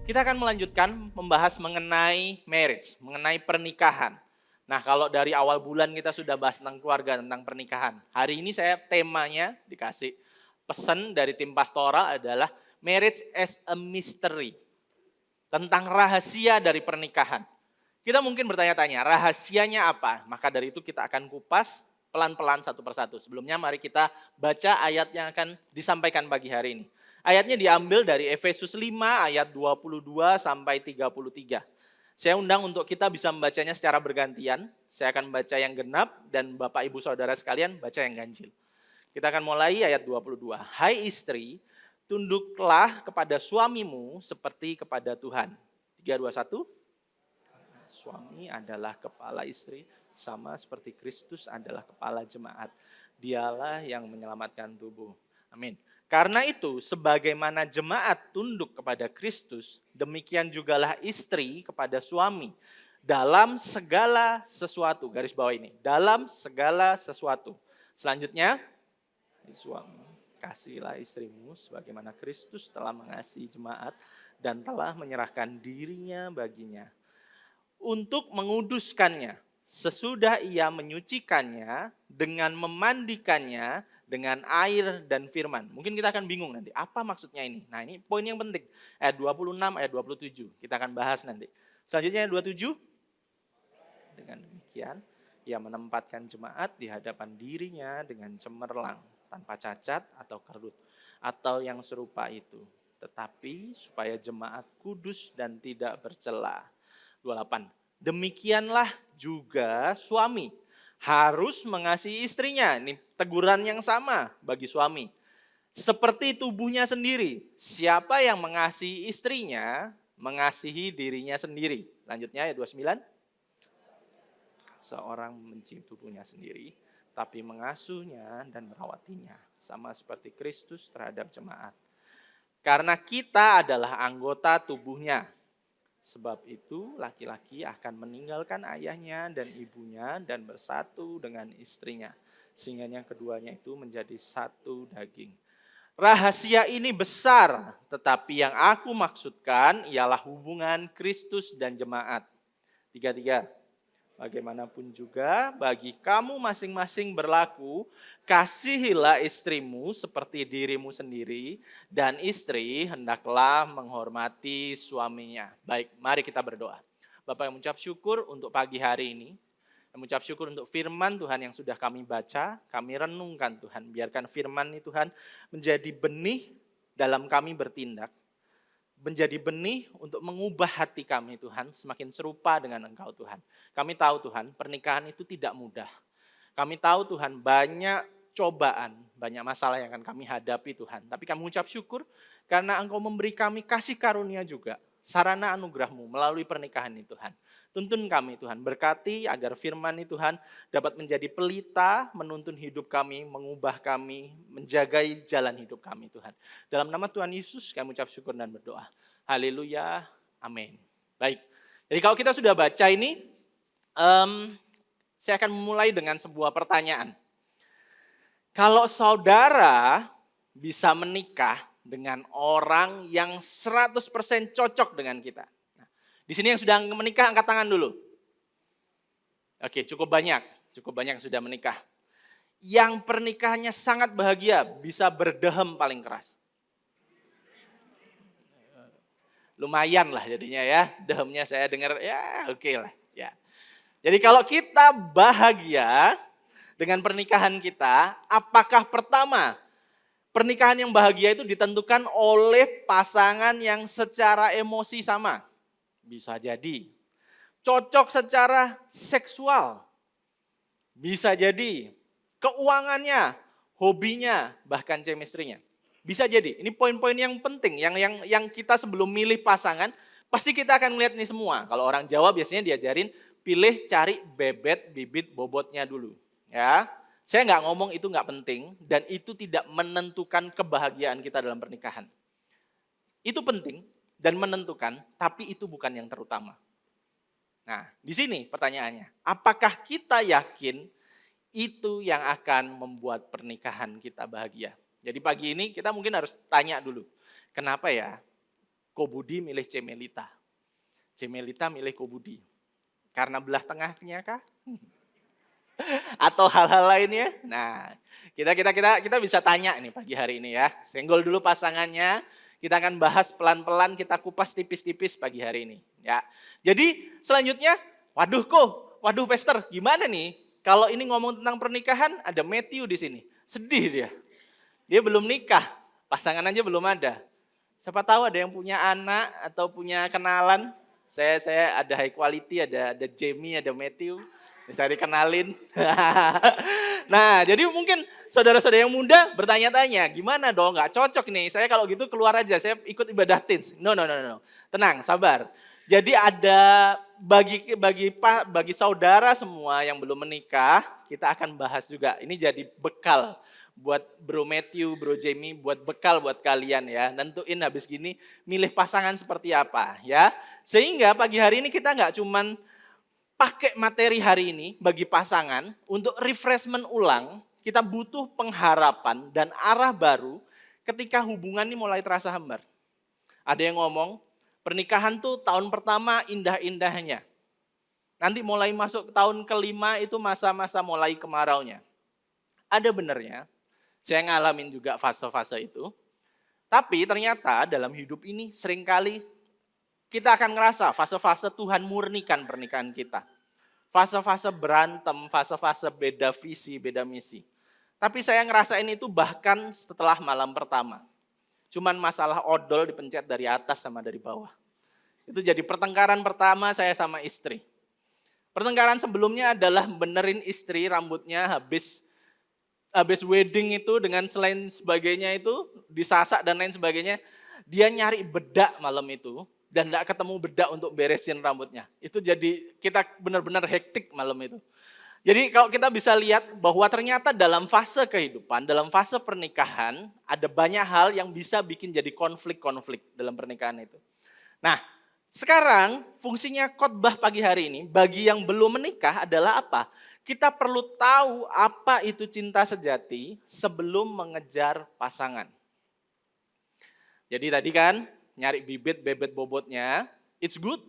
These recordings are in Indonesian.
Kita akan melanjutkan membahas mengenai marriage, mengenai pernikahan. Nah, kalau dari awal bulan kita sudah bahas tentang keluarga, tentang pernikahan. Hari ini saya temanya dikasih pesan dari tim pastoral adalah marriage as a mystery. Tentang rahasia dari pernikahan. Kita mungkin bertanya-tanya, rahasianya apa? Maka dari itu kita akan kupas pelan-pelan satu persatu. Sebelumnya mari kita baca ayat yang akan disampaikan pagi hari ini. Ayatnya diambil dari Efesus 5 ayat 22 sampai 33. Saya undang untuk kita bisa membacanya secara bergantian. Saya akan baca yang genap dan Bapak Ibu Saudara sekalian baca yang ganjil. Kita akan mulai ayat 22. Hai istri, tunduklah kepada suamimu seperti kepada Tuhan. 3, 2, 1. Suami adalah kepala istri, sama seperti Kristus adalah kepala jemaat. Dialah yang menyelamatkan tubuh. Amin. Karena itu, sebagaimana jemaat tunduk kepada Kristus, demikian jugalah istri kepada suami. Dalam segala sesuatu, garis bawah ini, dalam segala sesuatu. Selanjutnya, suami, kasihilah istrimu sebagaimana Kristus telah mengasihi jemaat dan telah menyerahkan dirinya baginya untuk menguduskannya sesudah ia menyucikannya dengan memandikannya dengan air dan firman. Mungkin kita akan bingung nanti, apa maksudnya ini? Nah, ini poin yang penting. Ayat 26, ayat 27. Kita akan bahas nanti. Selanjutnya ayat 27. Dengan demikian, ia menempatkan jemaat di hadapan dirinya dengan cemerlang, tanpa cacat atau kerut, atau yang serupa itu. Tetapi supaya jemaat kudus dan tidak bercela. 28. Demikianlah juga suami harus mengasihi istrinya. Ini teguran yang sama bagi suami. Seperti tubuhnya sendiri. Siapa yang mengasihi istrinya, mengasihi dirinya sendiri. Lanjutnya ayat 29. Seorang membenci tubuhnya sendiri, tapi mengasuhnya dan merawatinya. Sama seperti Kristus terhadap jemaat. Karena kita adalah anggota tubuhnya. Sebab itu laki-laki akan meninggalkan ayahnya dan ibunya dan bersatu dengan istrinya. Sehingga yang keduanya itu menjadi satu daging. Rahasia ini besar, tetapi yang aku maksudkan ialah hubungan Kristus dan jemaat. 3. Bagaimanapun juga bagi kamu masing-masing berlaku, kasihilah istrimu seperti dirimu sendiri, dan istri hendaklah menghormati suaminya. Baik, mari kita berdoa. Bapak yang mengucap syukur untuk pagi hari ini, yang mengucap syukur untuk firman Tuhan yang sudah kami baca, kami renungkan Tuhan. Biarkan firman ini Tuhan menjadi benih dalam kami bertindak. Menjadi benih untuk mengubah hati kami Tuhan, semakin serupa dengan Engkau Tuhan. Kami tahu Tuhan, pernikahan itu tidak mudah. Kami tahu Tuhan, banyak cobaan, banyak masalah yang akan kami hadapi Tuhan. Tapi kami mengucap syukur karena Engkau memberi kami kasih karunia juga, sarana anugerah-Mu melalui pernikahan ini Tuhan. Tuntun kami Tuhan, berkati agar firman ini Tuhan dapat menjadi pelita, menuntun hidup kami, mengubah kami, menjagai jalan hidup kami Tuhan. Dalam nama Tuhan Yesus kami ucap syukur dan berdoa. Haleluya, amin. Baik, jadi kalau kita sudah baca ini, saya akan memulai dengan sebuah pertanyaan. Kalau saudara bisa menikah dengan orang yang 100% cocok dengan kita. Di sini yang sudah menikah angkat tangan dulu. Oke, cukup banyak yang sudah menikah. Yang pernikahannya sangat bahagia, bisa berdehem paling keras. Lumayan lah jadinya ya, dehemnya saya dengar ya oke lah. Ya. Jadi kalau kita bahagia dengan pernikahan kita, apakah pertama pernikahan yang bahagia itu ditentukan oleh pasangan yang secara emosi sama? Bisa jadi. Cocok secara seksual. Bisa jadi. Keuangannya, hobinya, bahkan chemistry-nya. Bisa jadi. Ini poin-poin yang penting. Yang kita sebelum milih pasangan, pasti kita akan melihat ini semua. Kalau orang Jawa biasanya diajarin, pilih cari bebet, bibit, bobotnya dulu. Ya, saya nggak ngomong itu nggak penting, dan itu tidak menentukan kebahagiaan kita dalam pernikahan. Itu penting dan menentukan, tapi itu bukan yang terutama. Nah, di sini pertanyaannya, apakah kita yakin itu yang akan membuat pernikahan kita bahagia? Jadi pagi ini kita mungkin harus tanya dulu, kenapa ya Kobudi milih Cemelita. Cemelita milih Kobudi. Karena belah tengahnya kah? Atau hal-hal lainnya? Nah, kita bisa tanya nih pagi hari ini ya. Senggol dulu pasangannya. Kita akan bahas pelan-pelan, kita kupas tipis-tipis pagi hari ini. Ya. Jadi selanjutnya, waduh Pastor, gimana nih? Kalau ini ngomong tentang pernikahan, ada Matthew di sini. Sedih dia. Dia belum nikah, pasangan aja belum ada. Siapa tahu ada yang punya anak atau punya kenalan. Saya ada high quality, ada Jamie, ada Matthew. Bisa dikenalin. Nah, jadi mungkin saudara-saudara yang muda bertanya-tanya, gimana dong, gak cocok nih. Saya kalau gitu keluar aja, saya ikut ibadah teens. No. Tenang, sabar. Jadi ada bagi saudara semua yang belum menikah, kita akan bahas juga. Ini jadi bekal buat Bro Matthew, Bro Jamie, buat bekal buat kalian ya. Nentuin habis gini milih pasangan seperti apa ya. Sehingga pagi hari ini kita nggak cuman pakai materi hari ini bagi pasangan untuk refreshment ulang, kita butuh pengharapan dan arah baru ketika hubungan ini mulai terasa hambar. Ada yang ngomong, pernikahan tuh tahun pertama indah-indahnya. Nanti mulai masuk ke tahun kelima itu masa-masa mulai kemaraunya. Ada benernya, saya ngalamin juga fase-fase itu. Tapi ternyata dalam hidup ini seringkali kita akan ngerasa fase-fase Tuhan murnikan pernikahan kita. Fase-fase berantem, fase-fase beda visi, beda misi. Tapi saya ngerasain itu bahkan setelah malam pertama. Cuman masalah odol dipencet dari atas sama dari bawah. Itu jadi pertengkaran pertama saya sama istri. Pertengkaran sebelumnya adalah benerin istri rambutnya habis wedding itu dengan selain sebagainya itu disasak dan lain sebagainya. Dia nyari bedak malam itu dan tidak ketemu bedak untuk beresin rambutnya. Itu jadi kita benar-benar hektik malam itu. Jadi kalau kita bisa lihat bahwa ternyata dalam fase kehidupan, dalam fase pernikahan, ada banyak hal yang bisa bikin jadi konflik-konflik dalam pernikahan itu. Nah, sekarang fungsinya khotbah pagi hari ini bagi yang belum menikah adalah apa? Kita perlu tahu apa itu cinta sejati sebelum mengejar pasangan. Jadi tadi kan nyari bibit bobotnya, it's good,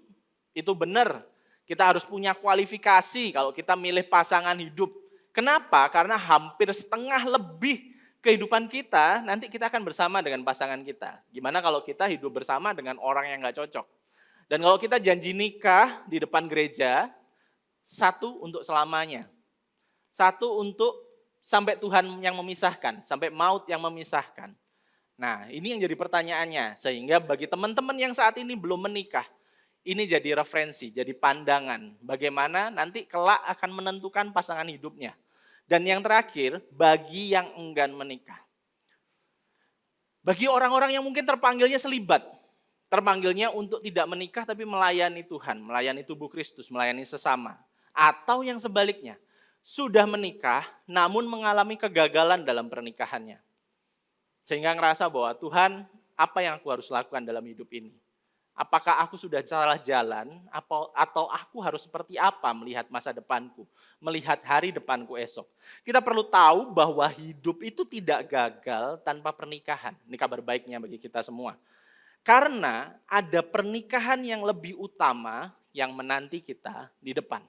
itu benar. Kita harus punya kualifikasi kalau kita milih pasangan hidup. Kenapa? Karena hampir setengah lebih kehidupan kita, nanti kita akan bersama dengan pasangan kita. Gimana kalau kita hidup bersama dengan orang yang gak cocok? Dan kalau kita janji nikah di depan gereja, satu untuk selamanya. Satu untuk sampai Tuhan yang memisahkan, sampai maut yang memisahkan. Nah, ini yang jadi pertanyaannya. Sehingga bagi teman-teman yang saat ini belum menikah, ini jadi referensi, jadi pandangan. Bagaimana nanti kelak akan menentukan pasangan hidupnya. Dan yang terakhir, bagi yang enggan menikah. Bagi orang-orang yang mungkin terpanggilnya selibat. Terpanggilnya untuk tidak menikah tapi melayani Tuhan, melayani tubuh Kristus, melayani sesama. Atau yang sebaliknya, sudah menikah namun mengalami kegagalan dalam pernikahannya. Sehingga ngerasa bahwa Tuhan, apa yang aku harus lakukan dalam hidup ini? Apakah aku sudah salah jalan atau aku harus seperti apa melihat masa depanku, melihat hari depanku esok? Kita perlu tahu bahwa hidup itu tidak gagal tanpa pernikahan. Ini kabar baiknya bagi kita semua. Karena ada pernikahan yang lebih utama yang menanti kita di depan.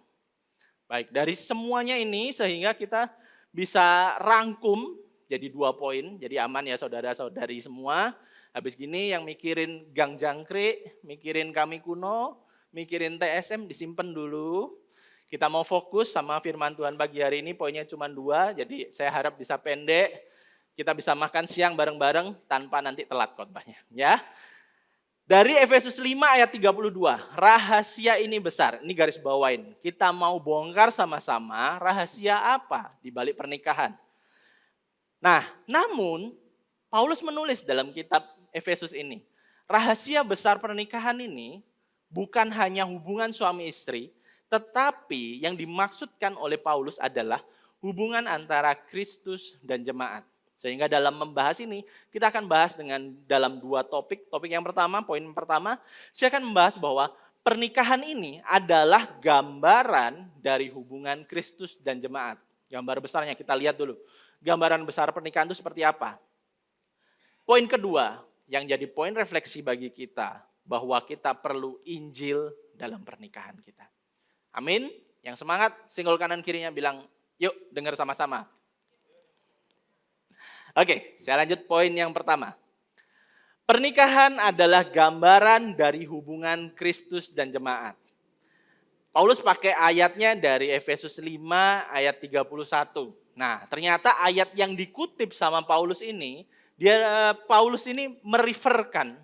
Baik, dari semuanya ini sehingga kita bisa rangkum jadi 2 poin, jadi aman ya saudara-saudari semua. Habis gini yang mikirin Gang Jangkrik, mikirin Kami Kuno, mikirin TSM disimpan dulu. Kita mau fokus sama firman Tuhan pagi hari ini, poinnya cuma 2, jadi saya harap bisa pendek. Kita bisa makan siang bareng-bareng tanpa nanti telat khotbahnya. Ya. Dari Efesus 5 ayat 32, rahasia ini besar, ini garis bawain. Kita mau bongkar sama-sama rahasia apa di balik pernikahan. Nah, namun Paulus menulis dalam kitab Efesus ini, rahasia besar pernikahan ini bukan hanya hubungan suami istri, tetapi yang dimaksudkan oleh Paulus adalah hubungan antara Kristus dan jemaat. Sehingga dalam membahas ini, kita akan bahas dalam 2 topik. Topik yang pertama, poin pertama, saya akan membahas bahwa pernikahan ini adalah gambaran dari hubungan Kristus dan jemaat. Gambar besarnya kita lihat dulu. Gambaran besar pernikahan itu seperti apa? Poin kedua, yang jadi poin refleksi bagi kita bahwa kita perlu Injil dalam pernikahan kita. Amin. Yang semangat, singgol kanan kirinya bilang, yuk dengar sama-sama. Oke, saya lanjut poin yang pertama. Pernikahan adalah gambaran dari hubungan Kristus dan jemaat. Paulus pakai ayatnya dari Efesus 5 ayat 31. Nah, ternyata ayat yang dikutip sama Paulus ini, Paulus ini mereferkan,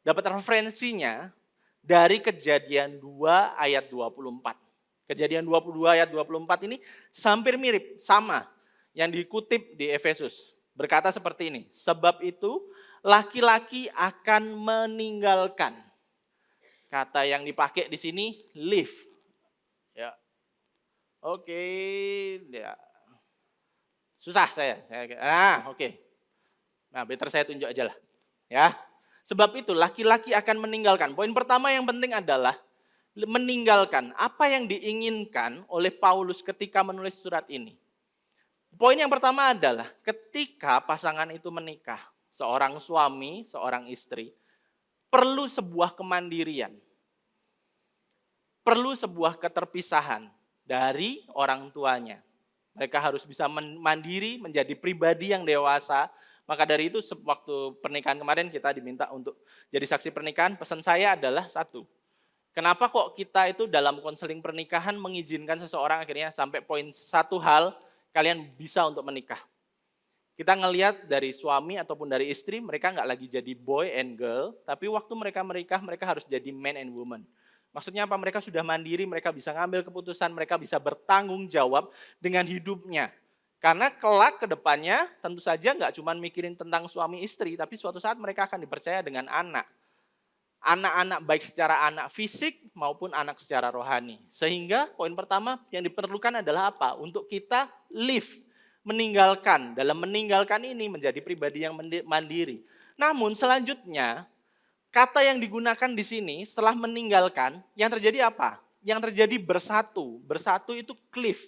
dapat referensinya dari Kejadian 2 ayat 24. Kejadian 22 ayat 24 ini hampir mirip, sama yang dikutip di Efesus. Berkata seperti ini, sebab itu laki-laki akan meninggalkan. Kata yang dipakai di sini leave. Ya. Oke, ya. Susah saya. Oke. Nah, better saya tunjuk aja lah. Ya. Sebab itu laki-laki akan meninggalkan. Poin pertama yang penting adalah meninggalkan apa yang diinginkan oleh Paulus ketika menulis surat ini. Poin yang pertama adalah ketika pasangan itu menikah, seorang suami, seorang istri, perlu sebuah kemandirian. Perlu sebuah keterpisahan dari orang tuanya. Mereka harus bisa mandiri, menjadi pribadi yang dewasa. Maka dari itu waktu pernikahan kemarin kita diminta untuk jadi saksi pernikahan. Pesan saya adalah satu. Kenapa kok kita itu dalam konseling pernikahan mengizinkan seseorang akhirnya sampai poin satu hal, kalian bisa untuk menikah. Kita ngelihat dari suami ataupun dari istri, mereka nggak lagi jadi boy and girl, tapi waktu mereka menikah, mereka harus jadi man and woman. Maksudnya apa? Mereka sudah mandiri, mereka bisa ngambil keputusan, mereka bisa bertanggung jawab dengan hidupnya. Karena kelak ke depannya tentu saja nggak cuma mikirin tentang suami istri, tapi suatu saat mereka akan dipercaya dengan anak. Anak-anak baik secara anak fisik maupun anak secara rohani. Sehingga poin pertama yang diperlukan adalah apa? Untuk kita live, meninggalkan. Dalam meninggalkan ini menjadi pribadi yang mandiri. Namun selanjutnya, kata yang digunakan di sini setelah meninggalkan, yang terjadi apa? Yang terjadi bersatu. Bersatu itu cleave.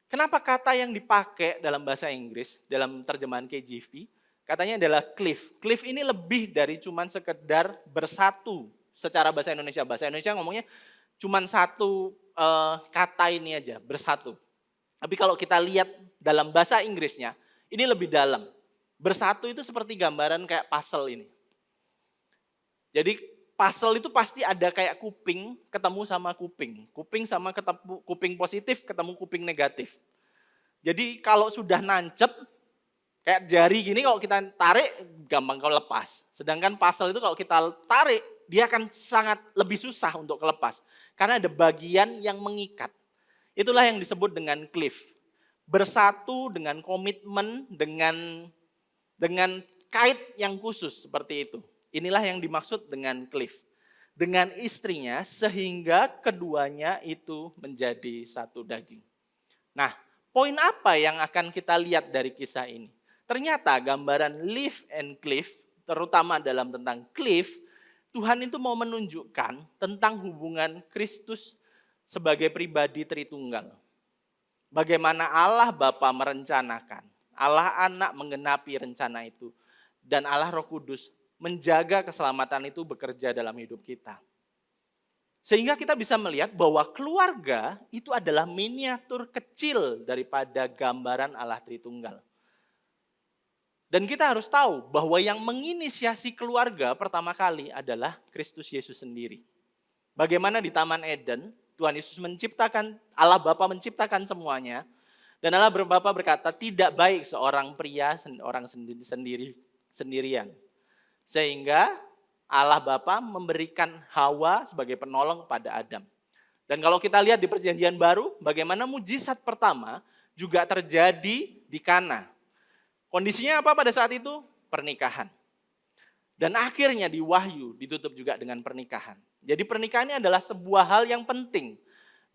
Kenapa kata yang dipakai dalam bahasa Inggris, dalam terjemahan KJV, katanya adalah cleave. Cleave ini lebih dari cuman sekedar bersatu secara bahasa Indonesia. Bahasa Indonesia ngomongnya cuman satu kata ini aja, bersatu. Tapi kalau kita lihat dalam bahasa Inggrisnya, ini lebih dalam. Bersatu itu seperti gambaran kayak puzzle ini. Jadi puzzle itu pasti ada kayak kuping ketemu sama kuping. Kuping sama ketemu kuping positif ketemu kuping negatif. Jadi kalau sudah nancep, kayak jari gini kalau kita tarik gampang kalau lepas. Sedangkan puzzle itu kalau kita tarik dia akan sangat lebih susah untuk lepas. Karena ada bagian yang mengikat. Itulah yang disebut dengan cleave. Bersatu dengan komitmen, dengan kait yang khusus seperti itu. Inilah yang dimaksud dengan cleave. Dengan istrinya sehingga keduanya itu menjadi satu daging. Nah, poin apa yang akan kita lihat dari kisah ini? Ternyata gambaran live and cleave, terutama dalam tentang cleave, Tuhan itu mau menunjukkan tentang hubungan Kristus sebagai pribadi Tritunggal. Bagaimana Allah Bapa merencanakan, Allah Anak menggenapi rencana itu, dan Allah Roh Kudus menjaga keselamatan itu bekerja dalam hidup kita. Sehingga kita bisa melihat bahwa keluarga itu adalah miniatur kecil daripada gambaran Allah Tritunggal. Dan kita harus tahu bahwa yang menginisiasi keluarga pertama kali adalah Kristus Yesus sendiri. Bagaimana di Taman Eden, Tuhan Yesus menciptakan, Allah Bapa menciptakan semuanya. Dan Allah Bapa berkata, tidak baik seorang pria, orang sendirian. Sehingga Allah Bapa memberikan Hawa sebagai penolong kepada Adam. Dan kalau kita lihat di Perjanjian Baru, bagaimana mujizat pertama juga terjadi di Kana. Kondisinya apa pada saat itu? Pernikahan. Dan akhirnya di Wahyu ditutup juga dengan pernikahan. Jadi pernikahan ini adalah sebuah hal yang penting.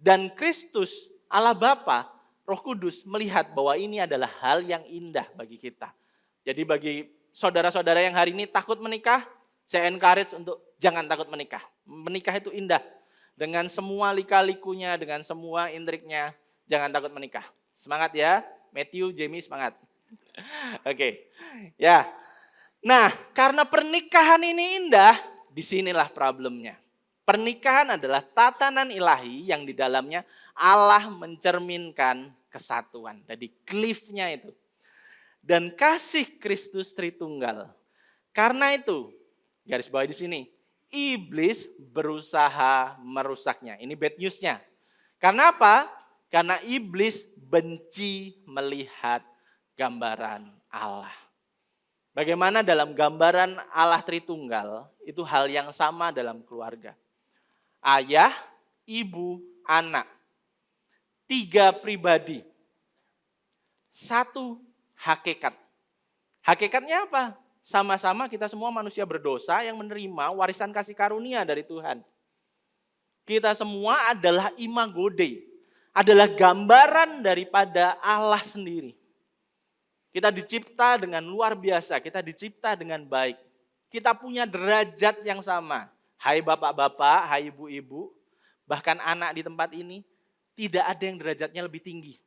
Dan Kristus, Allah Bapa, Roh Kudus melihat bahwa ini adalah hal yang indah bagi kita. Jadi bagi saudara-saudara yang hari ini takut menikah, saya encourage untuk jangan takut menikah. Menikah itu indah. Dengan semua lika-likunya, dengan semua intriknya, jangan takut menikah. Semangat ya, Matthew, Jamie semangat. Oke, ya. Nah, karena pernikahan ini indah, disinilah problemnya. Pernikahan adalah tatanan ilahi yang di dalamnya Allah mencerminkan kesatuan. Tadi cliff-nya itu. Dan kasih Kristus Tritunggal. Karena itu, garis bawah di sini, iblis berusaha merusaknya. Ini bad news-nya. Karena apa? Karena iblis benci melihat gambaran Allah. Bagaimana dalam gambaran Allah Tritunggal, itu hal yang sama dalam keluarga. Ayah, ibu, anak. 3 pribadi. 1 hakikat. Hakikatnya apa? Sama-sama kita semua manusia berdosa yang menerima warisan kasih karunia dari Tuhan. Kita semua adalah imago Dei. Adalah gambaran daripada Allah sendiri. Kita dicipta dengan luar biasa, kita dicipta dengan baik. Kita punya derajat yang sama. Hai bapak-bapak, hai ibu-ibu, bahkan anak di tempat ini, tidak ada yang derajatnya lebih tinggi.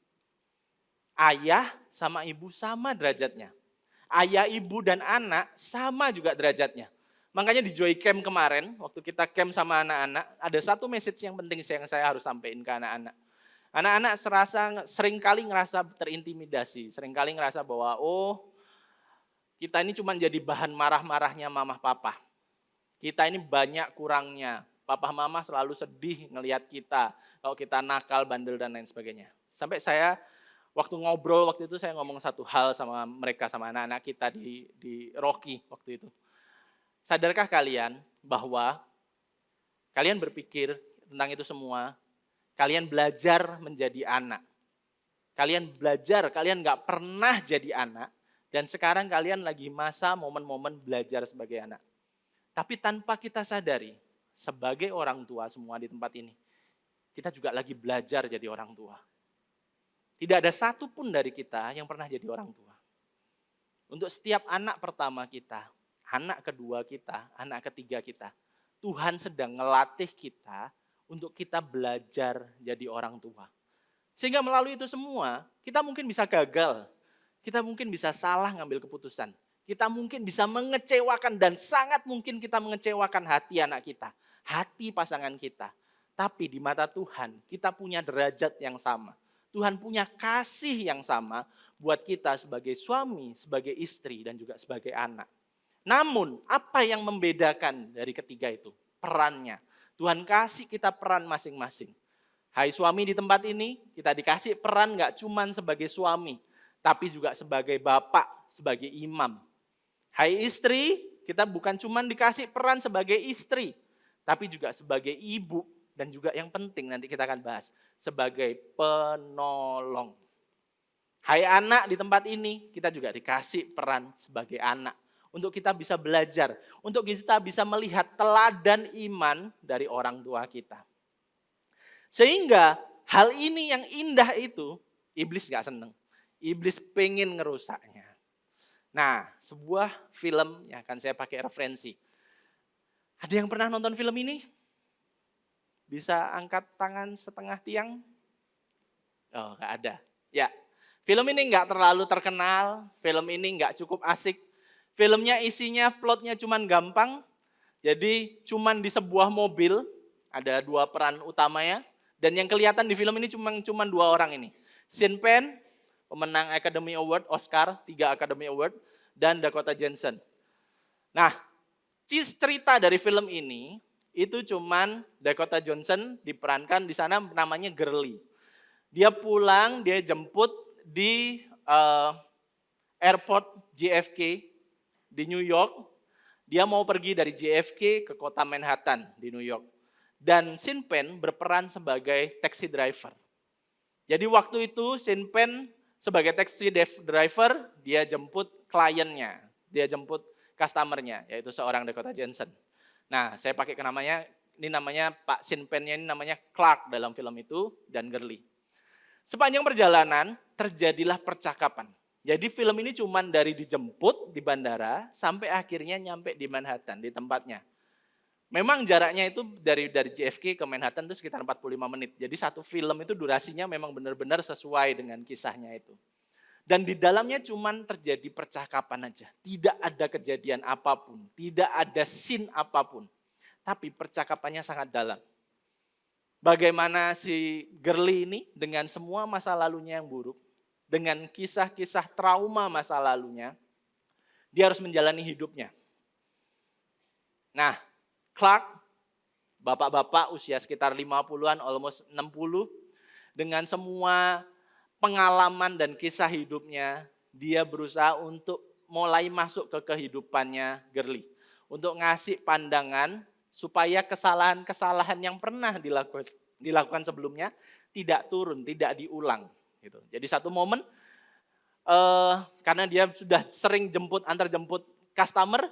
Ayah sama ibu sama derajatnya. Ayah, ibu, dan anak sama juga derajatnya. Makanya di Joy Camp kemarin, waktu kita camp sama anak-anak, ada satu message yang penting yang saya harus sampaikan ke anak-anak. Anak-anak seringkali ngerasa terintimidasi, seringkali ngerasa bahwa kita ini cuma jadi bahan marah-marahnya mama papa. Kita ini banyak kurangnya. Papa mama selalu sedih ngelihat kita, kalau kita nakal, bandel, dan lain sebagainya. Sampai saya waktu ngobrol waktu itu saya ngomong satu hal sama mereka, sama anak-anak kita di Rocky waktu itu. Sadarkah kalian bahwa kalian berpikir tentang itu semua? Kalian belajar menjadi anak. Kalian belajar, kalian gak pernah jadi anak. Dan sekarang kalian lagi masa momen-momen belajar sebagai anak. Tapi tanpa kita sadari, sebagai orang tua semua di tempat ini, kita juga lagi belajar jadi orang tua. Tidak ada satupun dari kita yang pernah jadi orang tua. Untuk setiap anak pertama kita, anak kedua kita, anak ketiga kita, Tuhan sedang ngelatih kita untuk kita belajar jadi orang tua. Sehingga melalui itu semua, kita mungkin bisa gagal. Kita mungkin bisa salah ngambil keputusan. Kita mungkin bisa mengecewakan dan sangat mungkin kita mengecewakan hati anak kita. Hati pasangan kita. Tapi di mata Tuhan, kita punya derajat yang sama. Tuhan punya kasih yang sama buat kita sebagai suami, sebagai istri, dan juga sebagai anak. Namun, apa yang membedakan dari ketiga itu? Perannya. Tuhan kasih kita peran masing-masing. Hai suami di tempat ini, kita dikasih peran gak cuma sebagai suami, tapi juga sebagai bapak, sebagai imam. Hai istri, kita bukan cuma dikasih peran sebagai istri, tapi juga sebagai ibu, dan juga yang penting nanti kita akan bahas, sebagai penolong. Hai anak di tempat ini, kita juga dikasih peran sebagai anak. Untuk kita bisa belajar, untuk kita bisa melihat teladan iman dari orang tua kita. Sehingga hal ini yang indah itu, iblis gak seneng. Iblis pengen ngerusaknya. Nah, sebuah film yang akan saya pakai referensi. Ada yang pernah nonton film ini? Bisa angkat tangan setengah tiang? Oh, gak ada. Ya, film ini gak terlalu terkenal, film ini gak cukup asik. Filmnya isinya, plotnya cuman gampang. Jadi cuman di sebuah mobil, ada 2 peran utamanya. Dan yang kelihatan di film ini cuman 2 orang ini. Sean Penn, pemenang Academy Award, Oscar, 3 Academy Award. Dan Dakota Johnson. Nah, cerita dari film ini, itu cuman Dakota Johnson diperankan di sana namanya Girly. Dia pulang, dia jemput di airport JFK, di New York. Dia mau pergi dari JFK ke kota Manhattan di New York. Dan Sean Penn berperan sebagai taxi driver. Jadi waktu itu Sean Penn sebagai taxi driver, dia jemput kliennya, dia jemput customernya, yaitu seorang Dakota Johnson. Nah, saya pakai ini namanya Pak Sean Penn-nya, ini namanya Clark dalam film itu, dan Girly. Sepanjang perjalanan terjadilah percakapan. Jadi film ini cuma dari dijemput di bandara sampai akhirnya nyampe di Manhattan, di tempatnya. Memang jaraknya itu dari JFK ke Manhattan itu sekitar 45 menit. Jadi satu film itu durasinya memang benar-benar sesuai dengan kisahnya itu. Dan di dalamnya cuman terjadi percakapan aja. Tidak ada kejadian apapun, tidak ada scene apapun. Tapi percakapannya sangat dalam. Bagaimana si Girly ini dengan semua masa lalunya yang buruk, dengan kisah-kisah trauma masa lalunya, dia harus menjalani hidupnya. Nah, Clark, bapak-bapak usia sekitar 50-an, almost 60, dengan semua pengalaman dan kisah hidupnya, dia berusaha untuk mulai masuk ke kehidupannya Girly. Untuk ngasih pandangan supaya kesalahan-kesalahan yang pernah dilakukan sebelumnya tidak turun, tidak diulang. Gitu. Jadi satu momen, karena dia sudah sering antar jemput customer,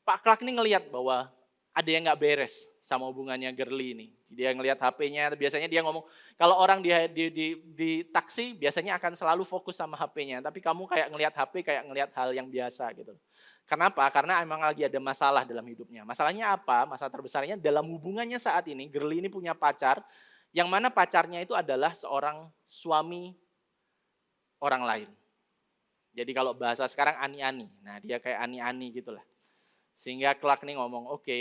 Pak Clark ini ngelihat bahwa ada yang nggak beres sama hubungannya Girly ini. Dia ngelihat HP-nya, biasanya dia ngomong, kalau orang di taksi biasanya akan selalu fokus sama HP-nya, tapi kamu kayak ngelihat HP kayak ngelihat hal yang biasa gitu. Kenapa? Karena emang lagi ada masalah dalam hidupnya. Masalahnya apa? Masalah terbesarnya dalam hubungannya saat ini, Girly ini punya pacar, yang mana pacarnya itu adalah seorang suami orang lain. Jadi kalau bahasa sekarang ani-ani, nah dia kayak ani-ani gitulah. Sehingga Clark nih ngomong, oke,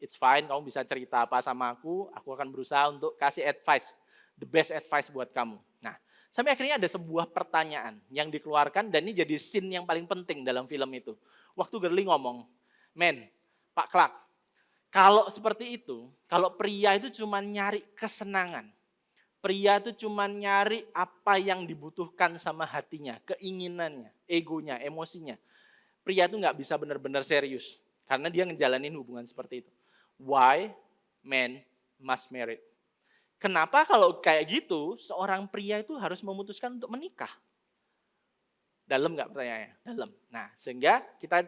it's fine, kamu bisa cerita apa sama aku akan berusaha untuk kasih advice, the best advice buat kamu. Nah, sampai akhirnya ada sebuah pertanyaan yang dikeluarkan dan ini jadi scene yang paling penting dalam film itu. Waktu Girly ngomong, Pak Clark, kalau seperti itu, kalau pria itu cuma nyari kesenangan, pria itu cuma nyari apa yang dibutuhkan sama hatinya, keinginannya, egonya, emosinya. Pria itu nggak bisa benar-benar serius. Karena dia ngejalanin hubungan seperti itu. Why men must marry? Kenapa kalau kayak gitu, seorang pria itu harus memutuskan untuk menikah? Dalam nggak pertanyaannya? Dalam. Nah, sehingga kita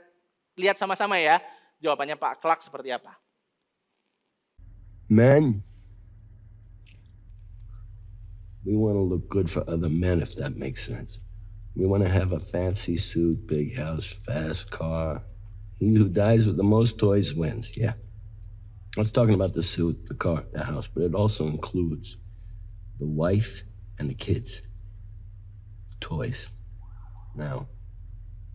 lihat sama-sama ya, jawabannya Pak Clark seperti apa. Men, we want to look good for other men, if that makes sense. We want to have a fancy suit, big house, fast car. He who dies with the most toys wins, yeah. I was talking about the suit, the car, the house, but it also includes the wife and the kids. Toys. Now,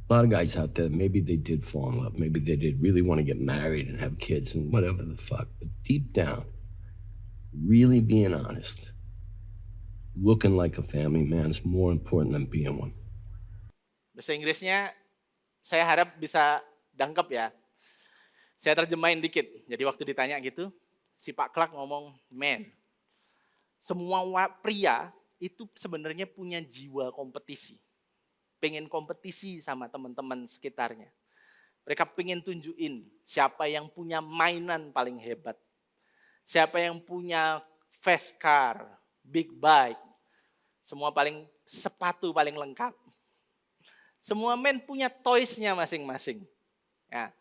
a lot of guys out there, maybe they did fall in love. Maybe they did really want to get married and have kids and whatever the fuck. But deep down, really being honest, looking like a family man's more important than being one. Bahasa Inggrisnya saya harap bisa dangkep ya. Saya terjemahin dikit. Jadi waktu ditanya gitu, si Pak Clark ngomong, semua pria itu sebenarnya punya jiwa kompetisi. Pengen kompetisi sama teman-teman sekitarnya. Mereka pengen tunjukin siapa yang punya mainan paling hebat. Siapa yang punya fast car, big bike. Semua sepatu paling lengkap. Semua men punya toys-nya masing-masing. Ya.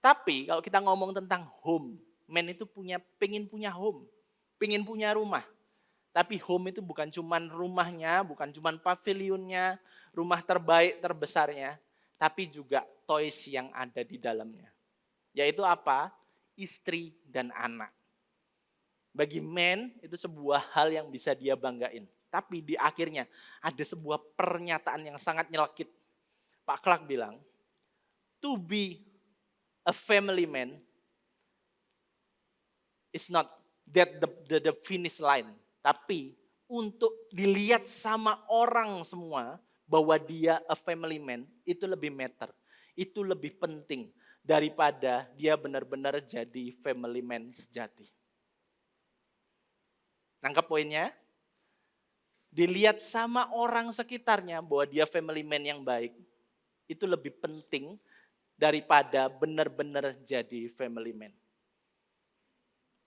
Tapi kalau kita ngomong tentang home, men itu pengen punya home, pengen punya rumah. Tapi home itu bukan cuman rumahnya, bukan cuman pavilionnya, rumah terbaik terbesarnya, tapi juga toys yang ada di dalamnya. Yaitu apa? Istri dan anak. Bagi men itu sebuah hal yang bisa dia banggain. Tapi di akhirnya ada sebuah pernyataan yang sangat nyelekit. Pak Clark bilang, to be a family man is not that the finish line. Tapi untuk dilihat sama orang semua bahwa dia a family man itu lebih matter. Itu lebih penting daripada dia benar-benar jadi family man sejati. Nangkep poinnya? Dilihat sama orang sekitarnya bahwa dia family man yang baik. Itu lebih penting daripada benar-benar jadi family man.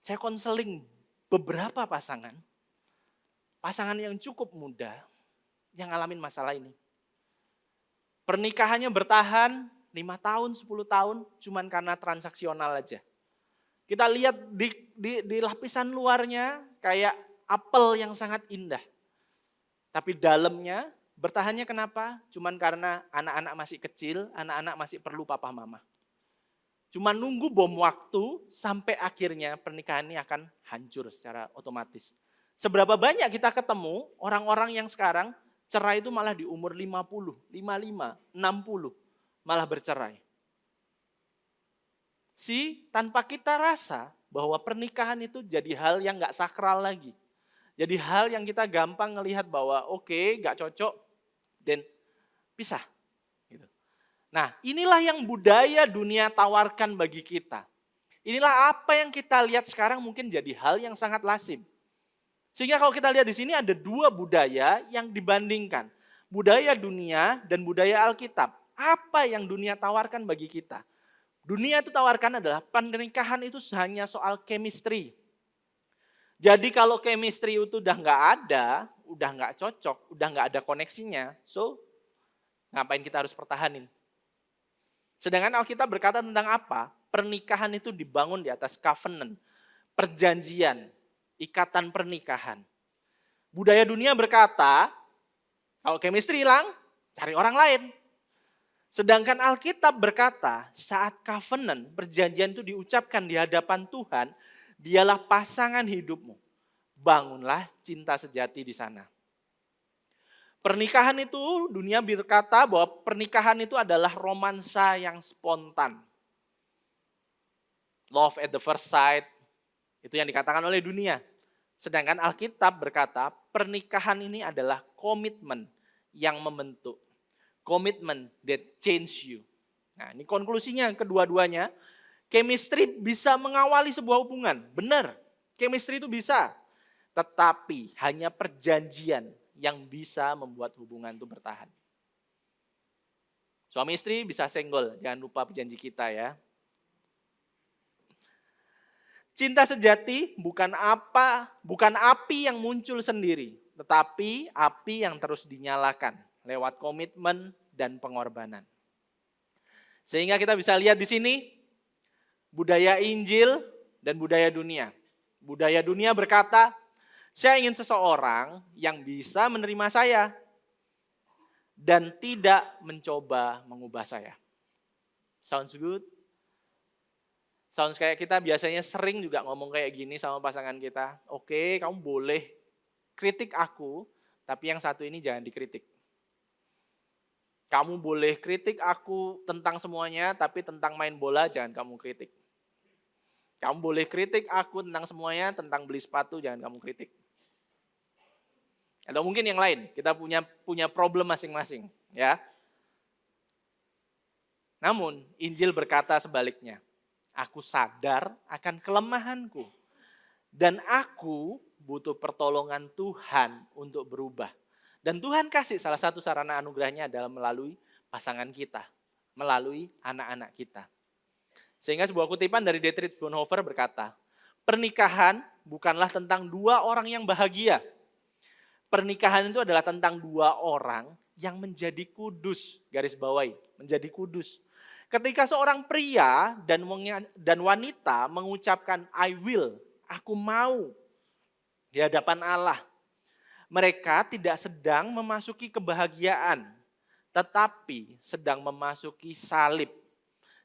Saya konseling beberapa pasangan yang cukup muda yang ngalamin masalah ini. Pernikahannya bertahan 5 tahun, 10 tahun cuman karena transaksional aja. Kita lihat di lapisan luarnya kayak apel yang sangat indah. Tapi dalamnya bertahannya kenapa? Cuman karena anak-anak masih kecil, anak-anak masih perlu papa mama. Cuma nunggu bom waktu sampai akhirnya pernikahan ini akan hancur secara otomatis. Seberapa banyak kita ketemu orang-orang yang sekarang Cerai itu malah di umur 50, 55, 60 malah bercerai. Tanpa kita rasa bahwa pernikahan itu jadi hal yang gak sakral lagi. Jadi hal yang kita gampang ngelihat bahwa oke, gak cocok, dan pisah. Gitu. Nah, inilah yang budaya dunia tawarkan bagi kita. Inilah apa yang kita lihat sekarang mungkin jadi hal yang sangat lazim. Sehingga kalau kita lihat di sini ada dua budaya yang dibandingkan. Budaya dunia dan budaya Alkitab. Apa yang dunia tawarkan bagi kita? Dunia itu tawarkan adalah pernikahan itu hanya soal chemistry. Jadi kalau chemistry itu udah nggak ada, udah nggak cocok, udah nggak ada koneksinya, so ngapain kita harus pertahanin? Sedangkan Alkitab berkata tentang apa? Pernikahan itu dibangun di atas covenant, perjanjian, ikatan pernikahan. Budaya dunia berkata, kalau chemistry hilang, cari orang lain. Sedangkan Alkitab berkata, saat covenant, perjanjian itu diucapkan di hadapan Tuhan, dialah pasangan hidupmu. Bangunlah cinta sejati di sana. Pernikahan itu, dunia berkata bahwa pernikahan itu adalah romansa yang spontan. Love at the first sight, itu yang dikatakan oleh dunia. Sedangkan Alkitab berkata pernikahan ini adalah komitmen yang membentuk. Komitmen that change you. Nah, ini konklusinya kedua-duanya. Chemistry bisa mengawali sebuah hubungan. Benar, chemistry itu bisa. Tetapi hanya perjanjian yang bisa membuat hubungan itu bertahan. Suami istri bisa senggol, jangan lupa janji kita ya. Cinta sejati bukan api yang muncul sendiri, tetapi api yang terus dinyalakan lewat komitmen dan pengorbanan. Sehingga kita bisa lihat di sini budaya Injil dan budaya dunia. Budaya dunia berkata, saya ingin seseorang yang bisa menerima saya dan tidak mencoba mengubah saya. Sounds good? Sounds kayak kita biasanya sering juga ngomong kayak gini sama pasangan kita. Oke, kamu boleh kritik aku, tapi yang satu ini jangan dikritik. Kamu boleh kritik aku tentang semuanya, tapi tentang main bola jangan kamu kritik. Kamu boleh kritik aku tentang semuanya, tentang beli sepatu jangan kamu kritik. Atau mungkin yang lain, kita punya problem masing-masing, ya. Namun Injil berkata sebaliknya. Aku sadar akan kelemahanku dan aku butuh pertolongan Tuhan untuk berubah. Dan Tuhan kasih salah satu sarana anugerahnya adalah melalui pasangan kita, melalui anak-anak kita. Sehingga sebuah kutipan dari Dietrich Bonhoeffer berkata, pernikahan bukanlah tentang dua orang yang bahagia. Pernikahan itu adalah tentang dua orang yang menjadi kudus, garis bawahi, menjadi kudus. Ketika seorang pria dan wanita mengucapkan I will, aku mau di hadapan Allah. Mereka tidak sedang memasuki kebahagiaan, tetapi sedang memasuki salib.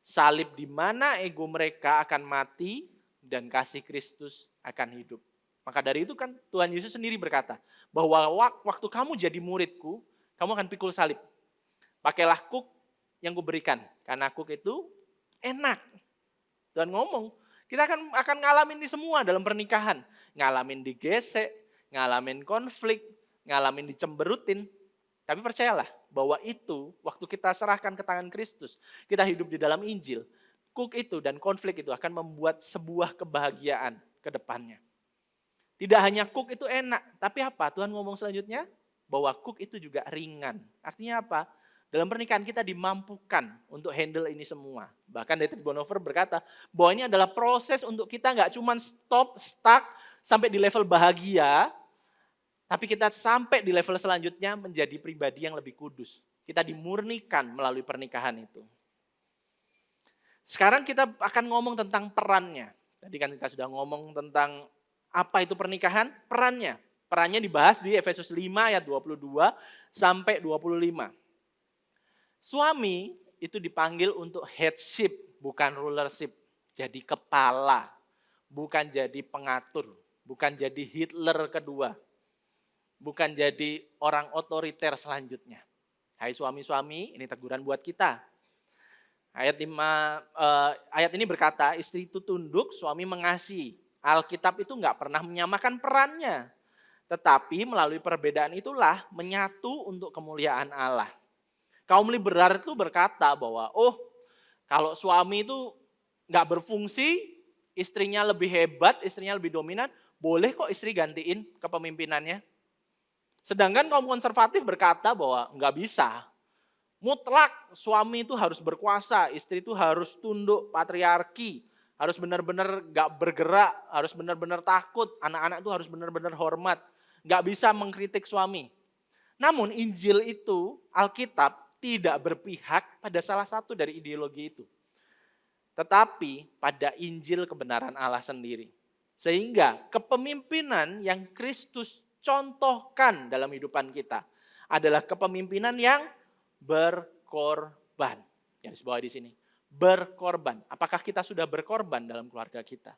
Salib di mana ego mereka akan mati dan kasih Kristus akan hidup. Maka dari itu kan Tuhan Yesus sendiri berkata, bahwa waktu kamu jadi muridku, kamu akan pikul salib. Pakailah kuk yang kuberikan, karena kuk itu enak. Tuhan ngomong, kita akan ngalamin ini semua dalam pernikahan. Ngalamin digesek, ngalamin konflik, ngalamin dicemberutin. Tapi percayalah bahwa itu waktu kita serahkan ke tangan Kristus, kita hidup di dalam Injil, kuk itu dan konflik itu akan membuat sebuah kebahagiaan ke depannya. Tidak hanya kuk itu enak, tapi apa? Tuhan ngomong selanjutnya bahwa kuk itu juga ringan. Artinya apa? Dalam pernikahan kita dimampukan untuk handle ini semua. Bahkan Dietrich Bonhoeffer berkata bahwa ini adalah proses untuk kita nggak cuma stuck sampai di level bahagia, tapi kita sampai di level selanjutnya menjadi pribadi yang lebih kudus. Kita dimurnikan melalui pernikahan itu. Sekarang kita akan ngomong tentang perannya. Tadi kan kita sudah ngomong tentang apa itu pernikahan, perannya. Perannya dibahas di Efesus 5 ayat 22 sampai 25. Suami itu dipanggil untuk headship, bukan rulership. Jadi kepala, bukan jadi pengatur, bukan jadi Hitler kedua. bukan jadi orang otoriter selanjutnya. Hai suami-suami, ini teguran buat kita. Ayat ini berkata, istri itu tunduk, suami mengasihi. Alkitab itu nggak pernah menyamakan perannya. Tetapi melalui perbedaan itulah menyatu untuk kemuliaan Allah. Kaum liberal itu berkata bahwa, kalau suami itu nggak berfungsi, istrinya lebih hebat, istrinya lebih dominan, boleh kok istri gantiin kepemimpinannya. Sedangkan kaum konservatif berkata bahwa nggak bisa. Mutlak suami itu harus berkuasa, istri itu harus tunduk, patriarki, harus benar-benar nggak bergerak, harus benar-benar takut, anak-anak itu harus benar-benar hormat, nggak bisa mengkritik suami. Namun Injil itu, Alkitab tidak berpihak pada salah satu dari ideologi itu. Tetapi pada Injil kebenaran Allah sendiri. Sehingga kepemimpinan yang Kristus contohkan dalam kehidupan kita adalah kepemimpinan yang berkorban. Garis bawah di sini. Berkorban. Apakah kita sudah berkorban dalam keluarga kita?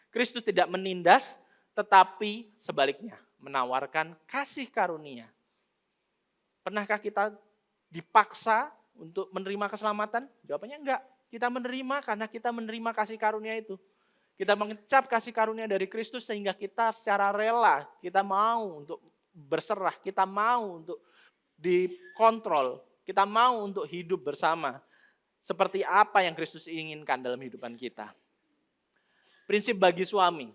Kristus tidak menindas, tetapi sebaliknya menawarkan kasih karunia. Pernahkah kita dipaksa untuk menerima keselamatan? Jawabannya enggak. Kita menerima karena kita menerima kasih karunia itu. Kita mengecap kasih karunia dari Kristus sehingga kita secara rela, kita mau untuk berserah, kita mau untuk dikontrol, kita mau untuk hidup bersama. Seperti apa yang Kristus inginkan dalam kehidupan kita. Prinsip bagi suami,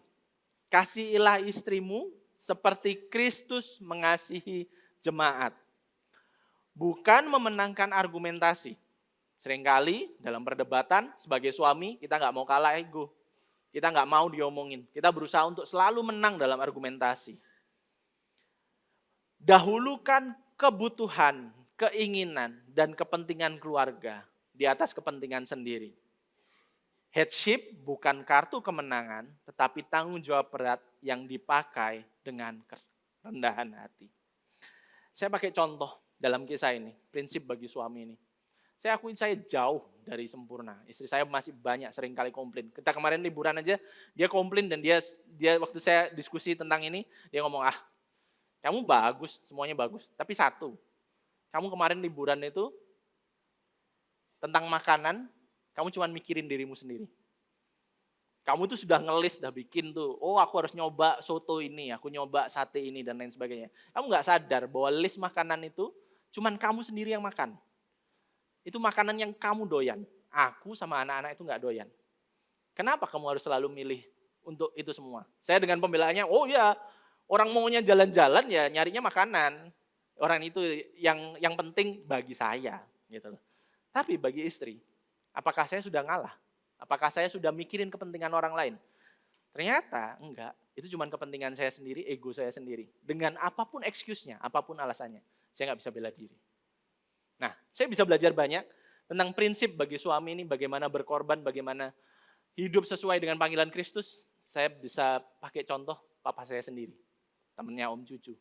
kasihilah istrimu seperti Kristus mengasihi jemaat. Bukan memenangkan argumentasi. Seringkali dalam perdebatan sebagai suami kita nggak mau kalah ego. Kita nggak mau diomongin. Kita berusaha untuk selalu menang dalam argumentasi. Dahulukan kebutuhan, keinginan, dan kepentingan keluarga di atas kepentingan sendiri. Headship bukan kartu kemenangan, tetapi tanggung jawab berat yang dipakai dengan kerendahan hati. Saya pakai contoh dalam kisah ini, prinsip bagi suami ini. Saya akuin saya jauh dari sempurna. Istri saya masih banyak seringkali komplain. Kita kemarin liburan aja, dia komplain dan dia waktu saya diskusi tentang ini, dia ngomong, kamu bagus, semuanya bagus. Tapi satu, kamu kemarin liburan itu tentang makanan, kamu cuma mikirin dirimu sendiri. Kamu tuh sudah ngelis, sudah bikin tuh, aku harus nyoba soto ini, aku nyoba sate ini, dan lain sebagainya. Kamu gak sadar bahwa list makanan itu cuman kamu sendiri yang makan. Itu makanan yang kamu doyan. Aku sama anak-anak itu gak doyan. Kenapa kamu harus selalu milih untuk itu semua? Saya dengan pembelaannya, orang maunya jalan-jalan ya nyarinya makanan. Orang itu yang penting bagi saya. Gitu loh. Tapi bagi istri, apakah saya sudah ngalah? Apakah saya sudah mikirin kepentingan orang lain? Ternyata enggak. Itu cuma kepentingan saya sendiri, ego saya sendiri. Dengan apapun excuse-nya, apapun alasannya, saya nggak bisa bela diri. Nah, saya bisa belajar banyak tentang prinsip bagi suami ini, bagaimana berkorban, bagaimana hidup sesuai dengan panggilan Kristus. Saya bisa pakai contoh papa saya sendiri, temannya Om Cucu.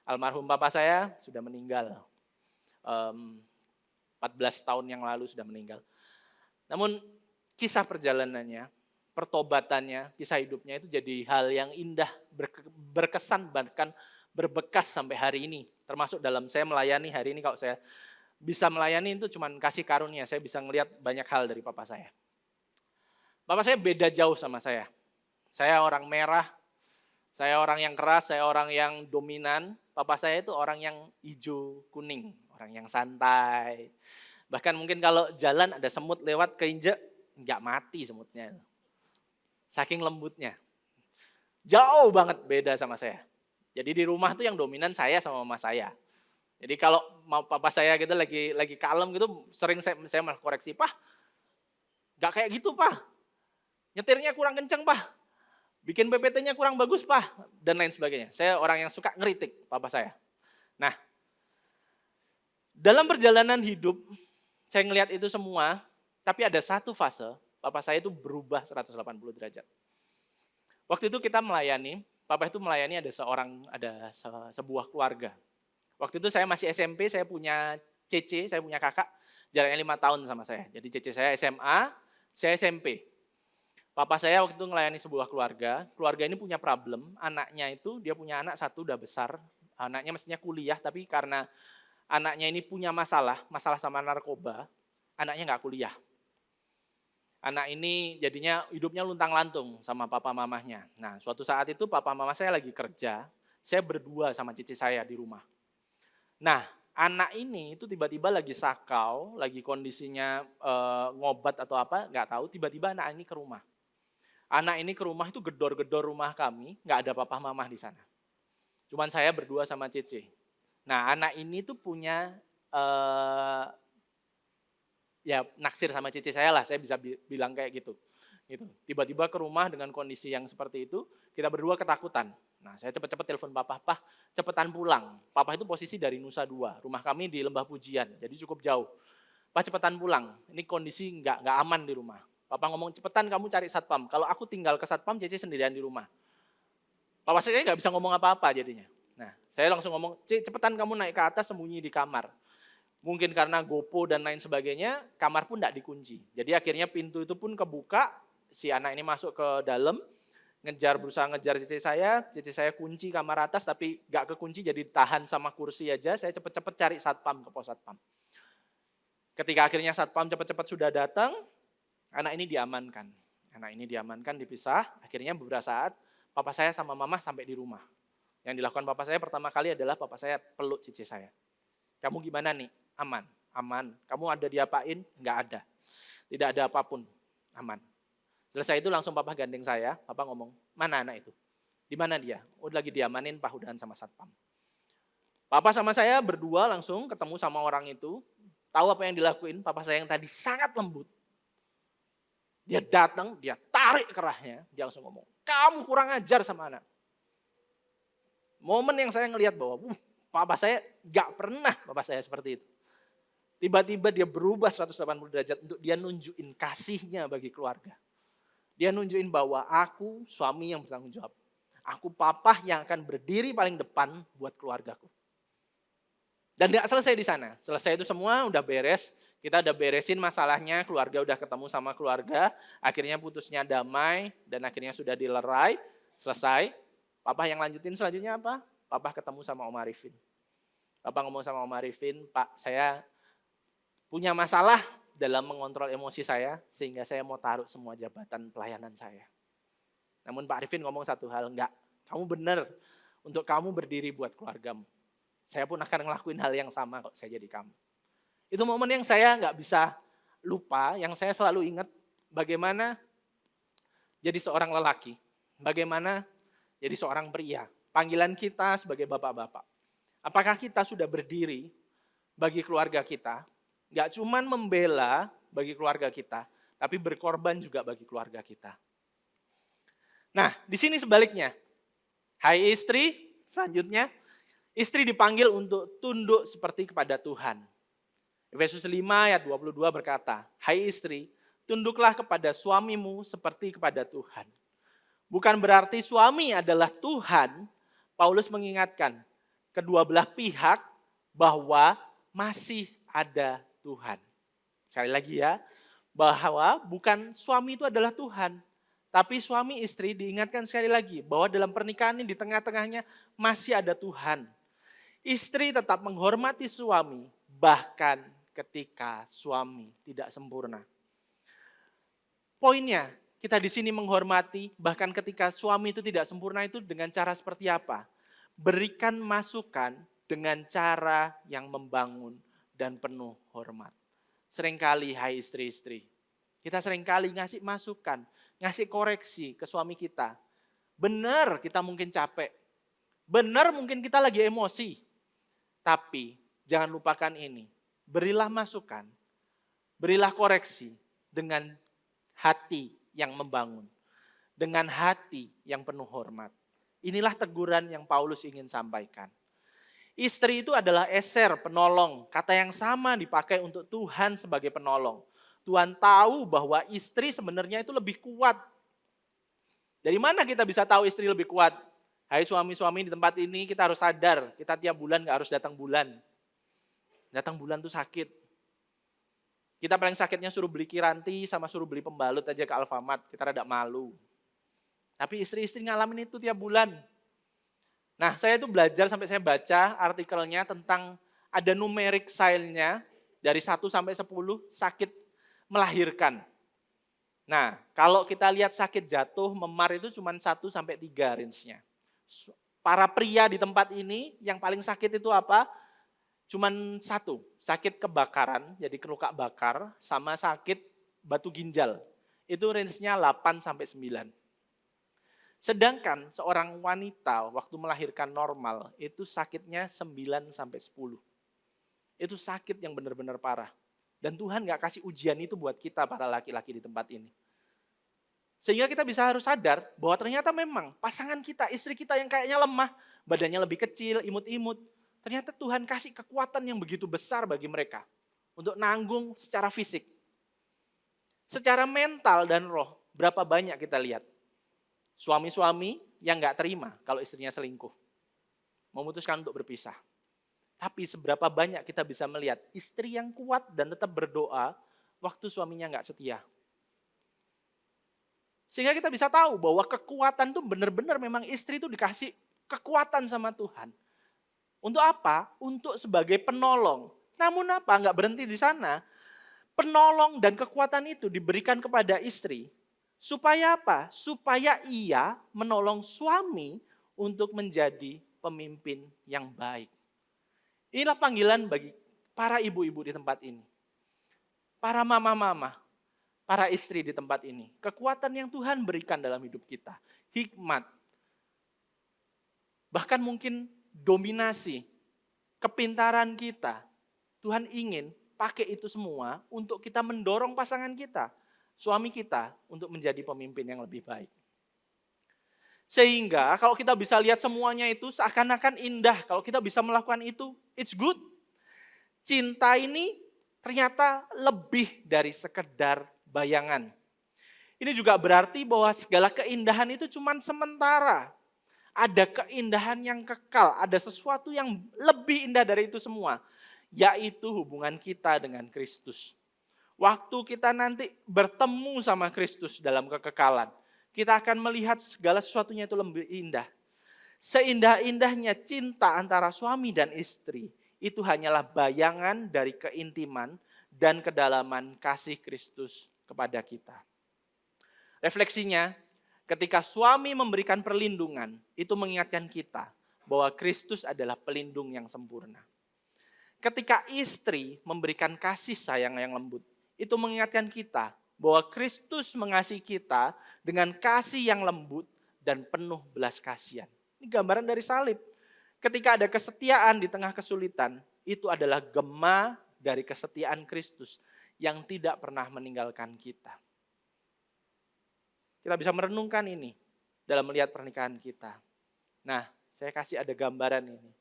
Almarhum papa saya sudah meninggal, 14 tahun yang lalu sudah meninggal. Namun kisah perjalanannya, pertobatannya, kisah hidupnya itu jadi hal yang indah, berkesan, bahkan berbekas sampai hari ini. Termasuk dalam saya melayani hari ini, kalau saya bisa melayani itu cuma kasih karunia, saya bisa ngelihat banyak hal dari papa saya. Papa saya beda jauh sama saya. Saya orang merah, saya orang yang keras, saya orang yang dominan. Papa saya itu orang yang hijau kuning, orang yang santai. Bahkan mungkin kalau jalan ada semut lewat keinjek, nggak mati semutnya. Saking lembutnya. Jauh banget beda sama saya. Jadi di rumah tuh yang dominan saya sama mama saya. Jadi kalau papa saya gitu lagi kalem gitu, sering saya malah koreksi, "Pah, nggak kayak gitu, Pah. Nyetirnya kurang kenceng, Pah. Bikin PPT-nya kurang bagus, Pah." Dan lain sebagainya. Saya orang yang suka ngeritik papa saya. Nah, dalam perjalanan hidup, saya ngelihat itu semua, tapi ada satu fase, papa saya itu berubah 180 derajat. Waktu itu kita melayani, papa itu melayani ada sebuah keluarga. Waktu itu saya masih SMP, saya punya Cece, saya punya kakak, jaraknya 5 tahun sama saya. Jadi Cece saya SMA, saya SMP. Papa saya waktu itu melayani sebuah keluarga ini punya problem, anaknya itu, dia punya anak satu udah besar, Anaknya mestinya kuliah, tapi karena anaknya ini punya masalah sama narkoba, anaknya nggak kuliah. Anak ini jadinya hidupnya luntang-lantung sama papa mamahnya. Nah, suatu saat itu papa mama saya lagi kerja, saya berdua sama cici saya di rumah. Nah, anak ini itu tiba-tiba lagi sakau, lagi kondisinya ngobat atau apa, nggak tahu, tiba-tiba anak ini ke rumah. Anak ini ke rumah itu gedor-gedor rumah kami, nggak ada papa mamah di sana. Cuman saya berdua sama cici. Nah, anak ini tuh punya ya naksir sama cici saya lah, saya bisa bilang kayak gitu. Gitu. Tiba-tiba ke rumah dengan kondisi yang seperti itu, kita berdua ketakutan. Nah, saya cepet-cepet telepon papa, "Pah, cepetan pulang." Papa itu posisi dari Nusa Dua, rumah kami di Lembah Pujian, jadi cukup jauh. "Pah, cepetan pulang, ini kondisi nggak aman di rumah." Papa ngomong, "Cepetan kamu cari satpam, kalau aku tinggal ke satpam, Cici sendirian di rumah." Papa saya nggak bisa ngomong apa-apa jadinya. Nah, saya langsung ngomong, "Cik, cepetan kamu naik ke atas, sembunyi di kamar." Mungkin karena gopo dan lain sebagainya, kamar pun tidak dikunci. Jadi akhirnya pintu itu pun kebuka, si anak ini masuk ke dalam, berusaha ngejar cici saya kunci kamar atas, tapi gak kekunci, jadi tahan sama kursi aja, saya cepet-cepet cari satpam ke pos satpam. Ketika akhirnya satpam cepet-cepet sudah datang, anak ini diamankan. Anak ini diamankan, dipisah, akhirnya beberapa saat, papa saya sama mama sampai di rumah. Yang dilakukan papa saya pertama kali adalah papa saya peluk cici saya. "Kamu gimana nih?" "Aman." "Aman." "Kamu ada diapain?" "Enggak ada." "Tidak ada apapun." "Aman." Selesai itu langsung papa gandeng saya, papa ngomong, "Mana anak itu?" "Di mana dia?" "Oh, lagi diamanin Pak Hudan sama satpam." Papa sama saya berdua langsung ketemu sama orang itu, tahu apa yang dilakuin papa saya yang tadi sangat lembut. Dia datang, dia tarik kerahnya, dia langsung ngomong, "Kamu kurang ajar sama anak." Momen yang saya ngelihat bahwa, papa saya gak pernah papa saya seperti itu. Tiba-tiba dia berubah 180 derajat untuk dia nunjukin kasihnya bagi keluarga. Dia nunjukin bahwa aku suami yang bertanggung jawab. Aku papa yang akan berdiri paling depan buat keluargaku. Dan gak selesai di sana. Selesai itu semua udah beres. Kita udah beresin masalahnya, keluarga udah ketemu sama keluarga. Akhirnya putusnya damai dan akhirnya sudah dilerai. Selesai. Papa yang lanjutin selanjutnya apa? Papa ketemu sama Om Arifin. Papa ngomong sama Om Arifin, "Pak, saya punya masalah dalam mengontrol emosi saya, sehingga saya mau taruh semua jabatan pelayanan saya." Namun Pak Arifin ngomong satu hal, "Enggak, kamu benar untuk kamu berdiri buat keluargamu. Saya pun akan ngelakuin hal yang sama kok saya jadi kamu." Itu momen yang saya nggak bisa lupa, yang saya selalu ingat bagaimana jadi seorang lelaki, bagaimana jadi seorang pria. Panggilan kita sebagai bapak-bapak. Apakah kita sudah berdiri bagi keluarga kita, nggak cuman membela bagi keluarga kita, tapi berkorban juga bagi keluarga kita. Nah, di sini sebaliknya. Hai istri, selanjutnya, istri dipanggil untuk tunduk seperti kepada Tuhan. Efesus 5 ayat 22 berkata, "Hai istri, tunduklah kepada suamimu seperti kepada Tuhan." Bukan berarti suami adalah Tuhan, Paulus mengingatkan kedua belah pihak bahwa masih ada Tuhan. Sekali lagi ya, bahwa bukan suami itu adalah Tuhan, tapi suami istri diingatkan sekali lagi bahwa dalam pernikahan ini di tengah-tengahnya masih ada Tuhan. Istri tetap menghormati suami bahkan ketika suami tidak sempurna. Poinnya, kita di sini menghormati bahkan ketika suami itu tidak sempurna itu dengan cara seperti apa? Berikan masukan dengan cara yang membangun dan penuh hormat. Seringkali, hai istri-istri, kita seringkali ngasih masukan, ngasih koreksi ke suami kita. Benar kita mungkin capek, benar mungkin kita lagi emosi, tapi jangan lupakan ini, berilah masukan, berilah koreksi dengan hati yang membangun, dengan hati yang penuh hormat. Inilah teguran yang Paulus ingin sampaikan. Istri itu adalah eser, penolong. Kata yang sama dipakai untuk Tuhan sebagai penolong. Tuhan tahu bahwa istri sebenarnya itu lebih kuat. Dari mana kita bisa tahu istri lebih kuat? Hai suami-suami di tempat ini, kita harus sadar, kita tiap bulan gak harus datang bulan. Datang bulan tuh sakit. Kita paling sakitnya suruh beli kiranti sama suruh beli pembalut aja ke Alfamart, kita rada malu. Tapi istri-istri ngalamin itu tiap bulan. Nah, saya itu belajar sampai saya baca artikelnya tentang ada numerik sign-nya dari 1 sampai 10 sakit melahirkan. Nah, kalau kita lihat sakit jatuh, memar itu cuma 1 sampai 3 range-nya. Para pria di tempat ini yang paling sakit itu apa? Cuman satu, sakit kebakaran, jadi luka bakar, sama sakit batu ginjal. Itu range-nya 8 sampai 9. Sedangkan seorang wanita waktu melahirkan normal, itu sakitnya 9 sampai 10. Itu sakit yang benar-benar parah. Dan Tuhan gak kasih ujian itu buat kita para laki-laki di tempat ini. Sehingga kita bisa harus sadar bahwa ternyata memang pasangan kita, istri kita yang kayaknya lemah, badannya lebih kecil, imut-imut. Ternyata Tuhan kasih kekuatan yang begitu besar bagi mereka untuk nanggung secara fisik. Secara mental dan roh, berapa banyak kita lihat suami-suami yang gak terima kalau istrinya selingkuh, memutuskan untuk berpisah. Tapi seberapa banyak kita bisa melihat istri yang kuat dan tetap berdoa waktu suaminya gak setia. Sehingga kita bisa tahu bahwa kekuatan itu benar-benar memang istri itu dikasih kekuatan sama Tuhan. Untuk apa? Untuk sebagai penolong. Namun apa? Enggak berhenti di sana. Penolong dan kekuatan itu diberikan kepada istri. Supaya apa? Supaya ia menolong suami untuk menjadi pemimpin yang baik. Inilah panggilan bagi para ibu-ibu di tempat ini. Para mama-mama. Para istri di tempat ini. Kekuatan yang Tuhan berikan dalam hidup kita. Hikmat. Bahkan mungkin dominasi. Kepintaran kita. Tuhan ingin pakai itu semua untuk kita mendorong pasangan kita. Suami kita untuk menjadi pemimpin yang lebih baik. Sehingga kalau kita bisa lihat semuanya itu seakan-akan indah. Kalau kita bisa melakukan itu, it's good. Cinta ini ternyata lebih dari sekedar bayangan. Ini juga berarti bahwa segala keindahan itu cuma sementara. Ada keindahan yang kekal, ada sesuatu yang lebih indah dari itu semua, yaitu hubungan kita dengan Kristus. Waktu kita nanti bertemu sama Kristus dalam kekekalan, kita akan melihat segala sesuatunya itu lebih indah. Seindah-indahnya cinta antara suami dan istri, itu hanyalah bayangan dari keintiman dan kedalaman kasih Kristus kepada kita. Refleksinya, ketika suami memberikan perlindungan, itu mengingatkan kita bahwa Kristus adalah pelindung yang sempurna. Ketika istri memberikan kasih sayang yang lembut, itu mengingatkan kita bahwa Kristus mengasihi kita dengan kasih yang lembut dan penuh belas kasihan. Ini gambaran dari salib. Ketika ada kesetiaan di tengah kesulitan, itu adalah gema dari kesetiaan Kristus yang tidak pernah meninggalkan kita. Kita bisa merenungkan ini dalam melihat pernikahan kita. Nah, saya kasih ada gambaran ini.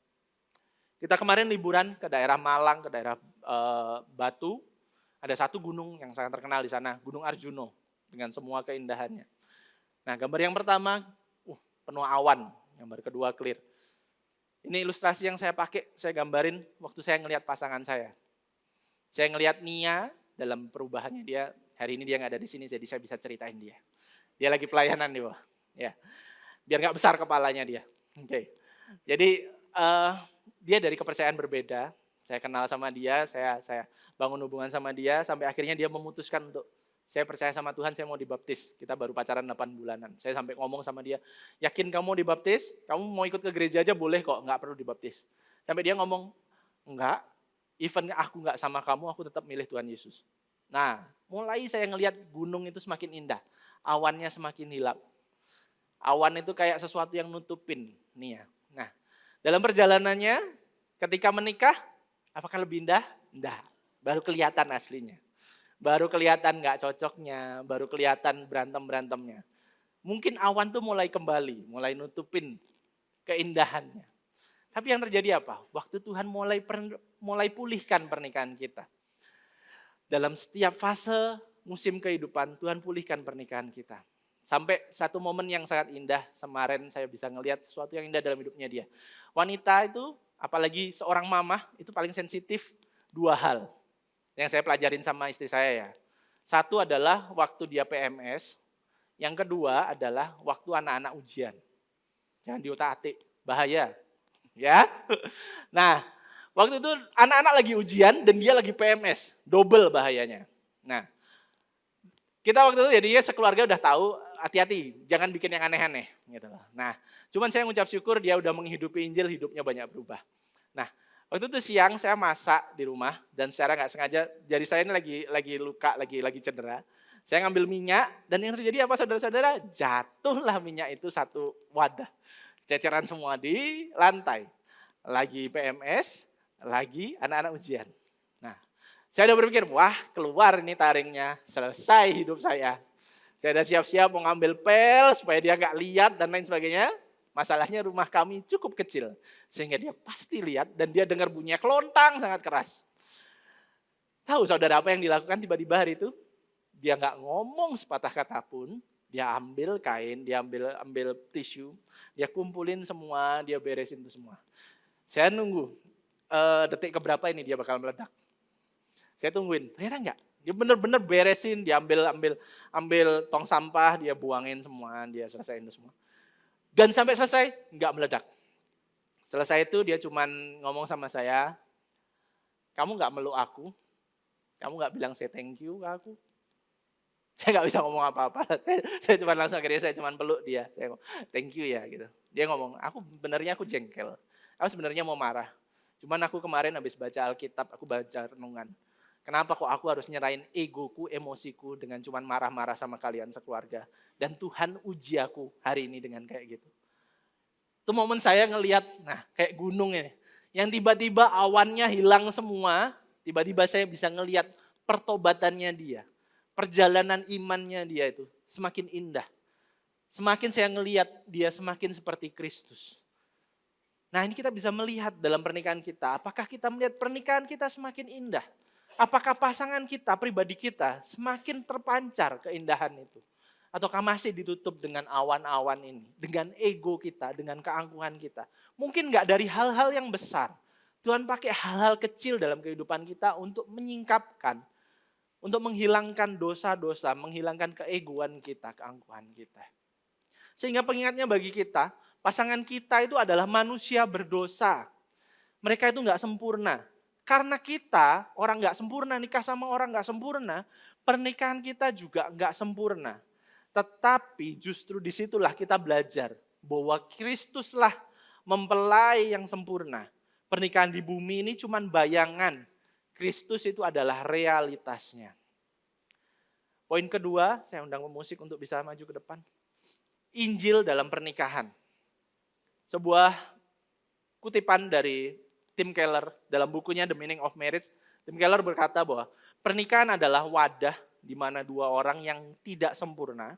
Kita kemarin liburan ke daerah Malang, ke daerah Batu. Ada satu gunung yang sangat terkenal di sana, Gunung Arjuno, dengan semua keindahannya. Nah, gambar yang pertama, penuh awan. Gambar kedua clear. Ini ilustrasi yang saya pakai, saya gambarin waktu saya ngelihat pasangan saya. Saya ngelihat Nia dalam perubahannya dia, hari ini dia nggak ada di sini, jadi saya bisa ceritain dia. Dia lagi pelayanan di bawah, ya. Biar nggak besar kepalanya dia. Oke. Jadi dia dari kepercayaan berbeda. Saya kenal sama dia, saya bangun hubungan sama dia, sampai akhirnya dia memutuskan untuk saya percaya sama Tuhan, saya mau dibaptis. Kita baru pacaran 8 bulanan. Saya sampai ngomong sama dia, yakin kamu mau dibaptis? Kamu mau ikut ke gereja aja boleh kok, nggak perlu dibaptis. Sampai dia ngomong, enggak, even aku nggak sama kamu, aku tetap milih Tuhan Yesus. Nah, mulai saya ngelihat gunung itu semakin indah. Awannya semakin hilang. Awan itu kayak sesuatu yang nutupin nih ya. Nah, dalam perjalanannya ketika menikah, apakah lebih indah? Enggak. Baru kelihatan aslinya. Baru kelihatan gak cocoknya, baru kelihatan berantem-berantemnya. Mungkin awan tuh mulai kembali, mulai nutupin keindahannya. Tapi yang terjadi apa? Waktu Tuhan mulai pulihkan pernikahan kita. Dalam setiap fase musim kehidupan, Tuhan pulihkan pernikahan kita. Sampai satu momen yang sangat indah, kemarin saya bisa ngelihat sesuatu yang indah dalam hidupnya dia. Wanita itu, apalagi seorang mamah, itu paling sensitif 2 hal yang saya pelajarin sama istri saya ya. Satu adalah waktu dia PMS, yang kedua adalah waktu anak-anak ujian. Jangan diutak-atik, Bahaya. Ya. Nah, waktu itu anak-anak lagi ujian dan dia lagi PMS. Double bahayanya. Nah, kita waktu itu jadinya sekeluarga udah tahu, hati-hati, jangan bikin yang aneh-aneh. Gitu loh. Nah, cuman saya ngucap syukur dia udah menghidupi Injil, hidupnya banyak berubah. Nah, waktu itu siang saya masak di rumah dan secara nggak sengaja jari saya ini lagi luka, lagi cedera. Saya ngambil minyak dan yang terjadi apa saudara-saudara? Jatuhlah minyak itu satu wadah. Ceceran semua di lantai. Lagi PMS, lagi anak-anak ujian. Nah, saya udah berpikir, wah keluar ini taringnya, selesai hidup saya. Saya udah siap-siap mau ngambil pel supaya dia nggak lihat dan lain sebagainya. Masalahnya rumah kami cukup kecil, sehingga dia pasti lihat dan dia dengar bunyinya kelontang sangat keras. Tahu saudara apa yang dilakukan tiba-tiba hari itu? Dia nggak ngomong sepatah kata pun, dia ambil kain, dia ambil tisu, dia kumpulin semua, dia beresin itu semua. Saya nunggu detik keberapa ini dia bakal meledak. Saya tungguin, ternyata enggak. Dia benar-benar beresin, dia ambil tong sampah, dia buangin semua, dia selesaiin itu semua. Dan sampai selesai, enggak meledak. Selesai itu dia cuman ngomong sama saya, kamu enggak meluk aku, kamu enggak bilang say thank you ke aku. Saya enggak bisa ngomong apa-apa, saya cuma langsung akhirnya saya cuma peluk dia. Saya ngomong, thank you ya gitu. Dia ngomong, aku jengkel, aku sebenarnya mau marah. Cuman aku kemarin habis baca Alkitab, aku baca renungan. Kenapa kok aku harus nyerahin egoku, emosiku dengan cuman marah-marah sama kalian sekeluarga. Dan Tuhan uji aku hari ini dengan kayak gitu. Itu momen saya ngelihat, nah kayak gunung ini. Yang tiba-tiba awannya hilang semua, tiba-tiba saya bisa ngelihat pertobatannya dia. Perjalanan imannya dia itu semakin indah. Semakin saya ngelihat dia semakin seperti Kristus. Nah ini kita bisa melihat dalam pernikahan kita, apakah kita melihat pernikahan kita semakin indah? Apakah pasangan kita, pribadi kita semakin terpancar keindahan itu? Ataukah masih ditutup dengan awan-awan ini, dengan ego kita, dengan keangkuhan kita? Mungkin enggak dari hal-hal yang besar. Tuhan pakai hal-hal kecil dalam kehidupan kita untuk menyingkapkan, untuk menghilangkan dosa-dosa, menghilangkan keegoan kita, keangkuhan kita. Sehingga pengingatnya bagi kita, pasangan kita itu adalah manusia berdosa. Mereka itu enggak sempurna. Karena kita orang enggak sempurna, nikah sama orang enggak sempurna, pernikahan kita juga enggak sempurna. Tetapi justru disitulah kita belajar bahwa Kristuslah mempelai yang sempurna. Pernikahan di bumi ini cuma bayangan. Kristus itu adalah realitasnya. Poin kedua, saya undang musik untuk bisa maju ke depan. Injil dalam pernikahan. Sebuah kutipan dari Tim Keller dalam bukunya The Meaning of Marriage. Tim Keller berkata bahwa pernikahan adalah wadah di mana dua orang yang tidak sempurna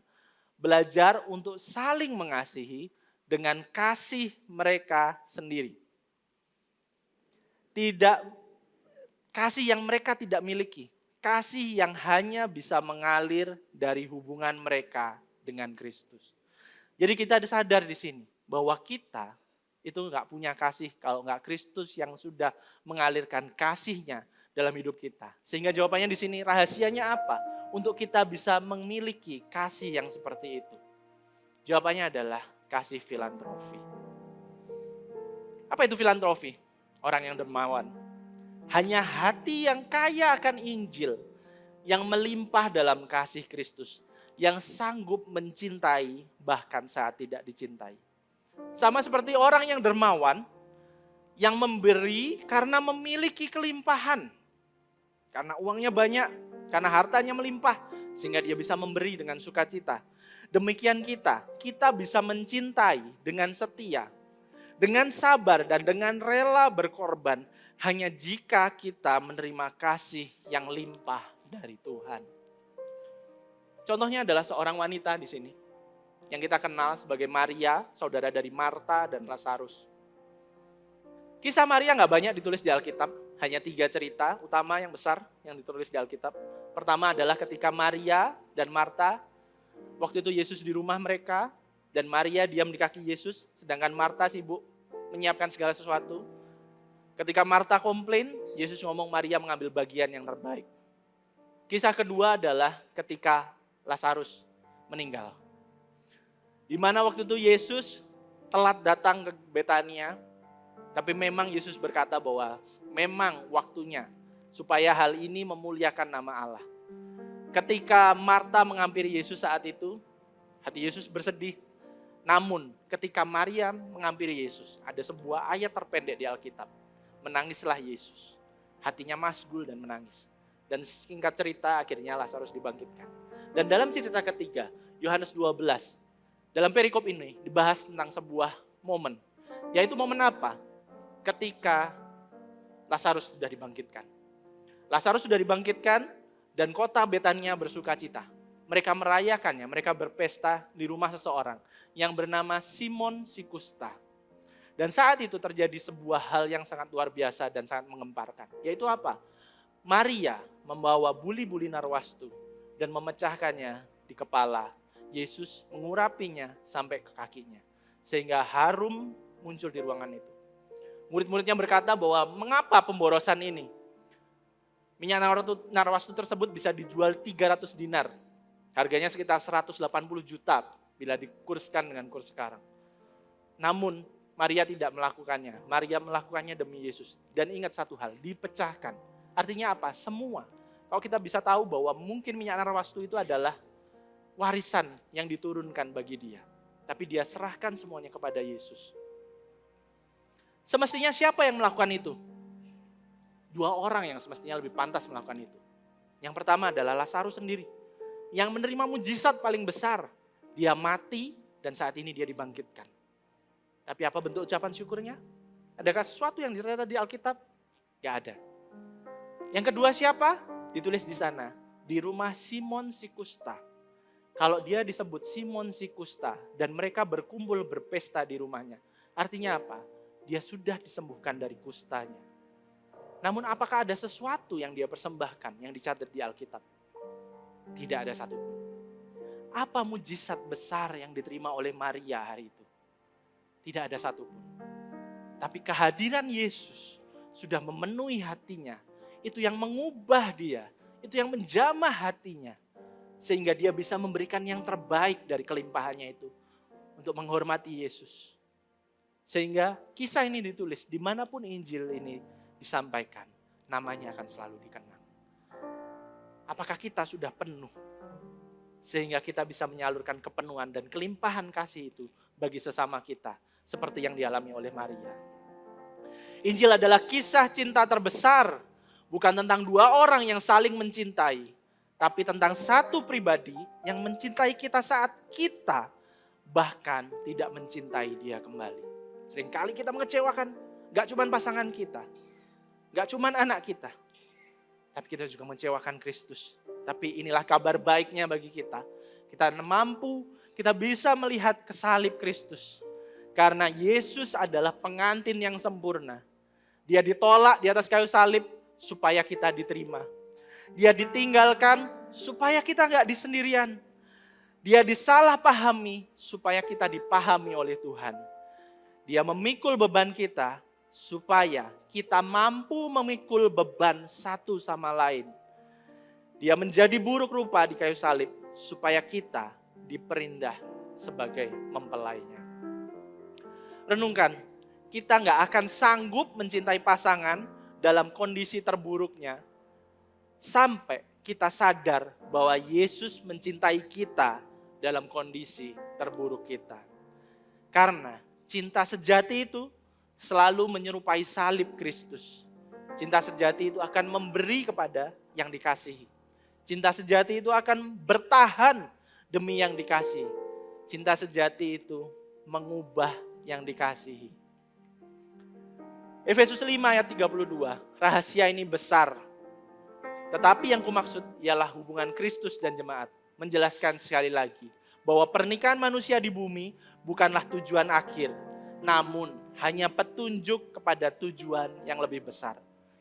belajar untuk saling mengasihi dengan kasih mereka sendiri. Kasih yang mereka tidak miliki, kasih yang hanya bisa mengalir dari hubungan mereka dengan Kristus. Jadi kita sadar di sini bahwa kita itu nggak punya kasih kalau nggak Kristus yang sudah mengalirkan kasihnya dalam hidup kita. Sehingga jawabannya di sini, rahasianya apa? Untuk kita bisa memiliki kasih yang seperti itu. Jawabannya adalah kasih filantropi. Apa itu filantropi? Orang yang dermawan. Hanya hati yang kaya akan Injil, yang melimpah dalam kasih Kristus, yang sanggup mencintai bahkan saat tidak dicintai. Sama seperti orang yang dermawan, yang memberi karena memiliki kelimpahan. Karena uangnya banyak, karena hartanya melimpah, sehingga dia bisa memberi dengan sukacita. Demikian kita bisa mencintai dengan setia, dengan sabar dan dengan rela berkorban, hanya jika kita menerima kasih yang limpah dari Tuhan. Contohnya adalah seorang wanita di sini, yang kita kenal sebagai Maria, saudara dari Marta dan Lazarus. Kisah Maria nggak banyak ditulis di Alkitab, hanya 3 cerita utama yang besar yang ditulis di Alkitab. Pertama adalah ketika Maria dan Marta, waktu itu Yesus di rumah mereka, dan Maria diam di kaki Yesus, sedangkan Marta sibuk menyiapkan segala sesuatu. Ketika Marta komplain, Yesus ngomong Maria mengambil bagian yang terbaik. Kisah kedua adalah ketika Lazarus meninggal. Di mana waktu itu Yesus telat datang ke Betania, tapi memang Yesus berkata bahwa memang waktunya supaya hal ini memuliakan nama Allah. Ketika Marta menghampiri Yesus saat itu, hati Yesus bersedih. Namun ketika Maria menghampiri Yesus, ada sebuah ayat terpendek di Alkitab. Menangislah Yesus. Hatinya masgul dan menangis. Dan singkat cerita akhirnya Lazarus dibangkitkan. Dan dalam cerita ketiga, Yohanes 12, dalam perikop ini dibahas tentang sebuah momen. Yaitu momen apa? Ketika Lazarus sudah dibangkitkan. Lazarus sudah dibangkitkan dan kota Betania bersuka cita. Mereka merayakannya, mereka berpesta di rumah seseorang yang bernama Simon si Kusta. Dan saat itu terjadi sebuah hal yang sangat luar biasa dan sangat mengemparkan. Yaitu apa? Maria membawa buli-buli narwastu dan memecahkannya di kepala. Yesus mengurapinya sampai ke kakinya. Sehingga harum muncul di ruangan itu. Murid-muridnya berkata bahwa mengapa pemborosan ini? Minyak narwastu tersebut bisa dijual 300 dinar. Harganya sekitar 180 juta bila dikurskan dengan kurs sekarang. Namun Maria tidak melakukannya. Maria melakukannya demi Yesus. Dan ingat satu hal, dipecahkan. Artinya apa? Semua. Kalau kita bisa tahu bahwa mungkin minyak narwastu itu adalah warisan yang diturunkan bagi dia. Tapi dia serahkan semuanya kepada Yesus. Semestinya siapa yang melakukan itu? Dua orang yang semestinya lebih pantas melakukan itu. Yang pertama adalah Lazarus sendiri. Yang menerima mujizat paling besar. Dia mati dan saat ini dia dibangkitkan. Tapi apa bentuk ucapan syukurnya? Adakah sesuatu yang tercatat di Alkitab? Gak ada. Yang kedua siapa? Ditulis di sana. Di rumah Simon si Kusta. Kalau dia disebut Simon si Kusta dan mereka berkumpul berpesta di rumahnya. Artinya apa? Dia sudah disembuhkan dari kustanya. Namun apakah ada sesuatu yang dia persembahkan yang dicatat di Alkitab? Tidak ada satupun. Apa mujizat besar yang diterima oleh Maria hari itu? Tidak ada satupun. Tapi kehadiran Yesus sudah memenuhi hatinya. Itu yang mengubah dia. Itu yang menjamah hatinya. Sehingga dia bisa memberikan yang terbaik dari kelimpahannya itu. Untuk menghormati Yesus. Sehingga kisah ini ditulis dimanapun Injil ini disampaikan. Namanya akan selalu dikenang. Apakah kita sudah penuh? Sehingga kita bisa menyalurkan kepenuhan dan kelimpahan kasih itu bagi sesama kita. Seperti yang dialami oleh Maria. Injil adalah kisah cinta terbesar. Bukan tentang dua orang yang saling mencintai. Tapi tentang satu pribadi yang mencintai kita saat kita bahkan tidak mencintai dia kembali. Seringkali kita mengecewakan. Gak cuma pasangan kita. Gak cuma anak kita. Tapi kita juga mengecewakan Kristus. Tapi inilah kabar baiknya bagi kita. Kita mampu, kita bisa melihat kesalib Kristus. Karena Yesus adalah pengantin yang sempurna. Dia ditolak di atas kayu salib supaya kita diterima. Dia ditinggalkan supaya kita gak disendirian. Dia disalahpahami supaya kita dipahami oleh Tuhan. Dia memikul beban kita supaya kita mampu memikul beban satu sama lain. Dia menjadi buruk rupa di kayu salib supaya kita diperindah sebagai mempelainya. Renungkan, kita gak akan sanggup mencintai pasangan dalam kondisi terburuknya sampai kita sadar bahwa Yesus mencintai kita dalam kondisi terburuk kita. Karena cinta sejati itu selalu menyerupai salib Kristus. Cinta sejati itu akan memberi kepada yang dikasihi. Cinta sejati itu akan bertahan demi yang dikasihi. Cinta sejati itu mengubah yang dikasihi. Efesus 5 ayat 32, rahasia ini besar. Tetapi yang kumaksud ialah hubungan Kristus dan jemaat. Menjelaskan sekali lagi bahwa pernikahan manusia di bumi bukanlah tujuan akhir, namun hanya petunjuk kepada tujuan yang lebih besar.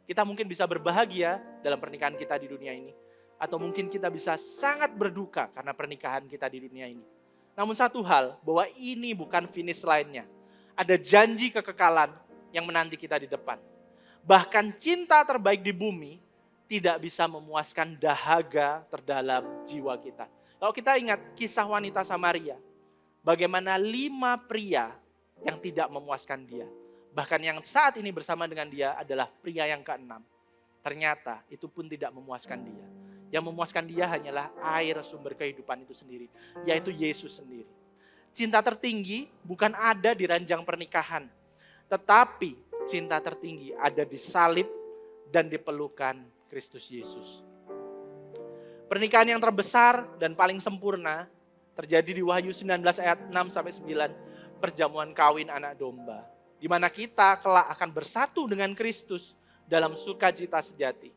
Kita mungkin bisa berbahagia dalam pernikahan kita di dunia ini, atau mungkin kita bisa sangat berduka karena pernikahan kita di dunia ini. Namun satu hal, bahwa ini bukan finish line-nya. Ada janji kekekalan yang menanti kita di depan. Bahkan cinta terbaik di bumi tidak bisa memuaskan dahaga terdalam jiwa kita. Kalau kita ingat kisah wanita Samaria, bagaimana 5 pria yang tidak memuaskan dia. Bahkan yang saat ini bersama dengan dia adalah pria yang keenam. Ternyata itu pun tidak memuaskan dia. Yang memuaskan dia hanyalah air sumber kehidupan itu sendiri, yaitu Yesus sendiri. Cinta tertinggi bukan ada di ranjang pernikahan, tetapi cinta tertinggi ada di salib dan di pelukan Kristus Yesus. Pernikahan yang terbesar dan paling sempurna terjadi di Wahyu 19 ayat 6-9, perjamuan kawin anak domba, di mana kita kelak akan bersatu dengan Kristus dalam sukacita sejati.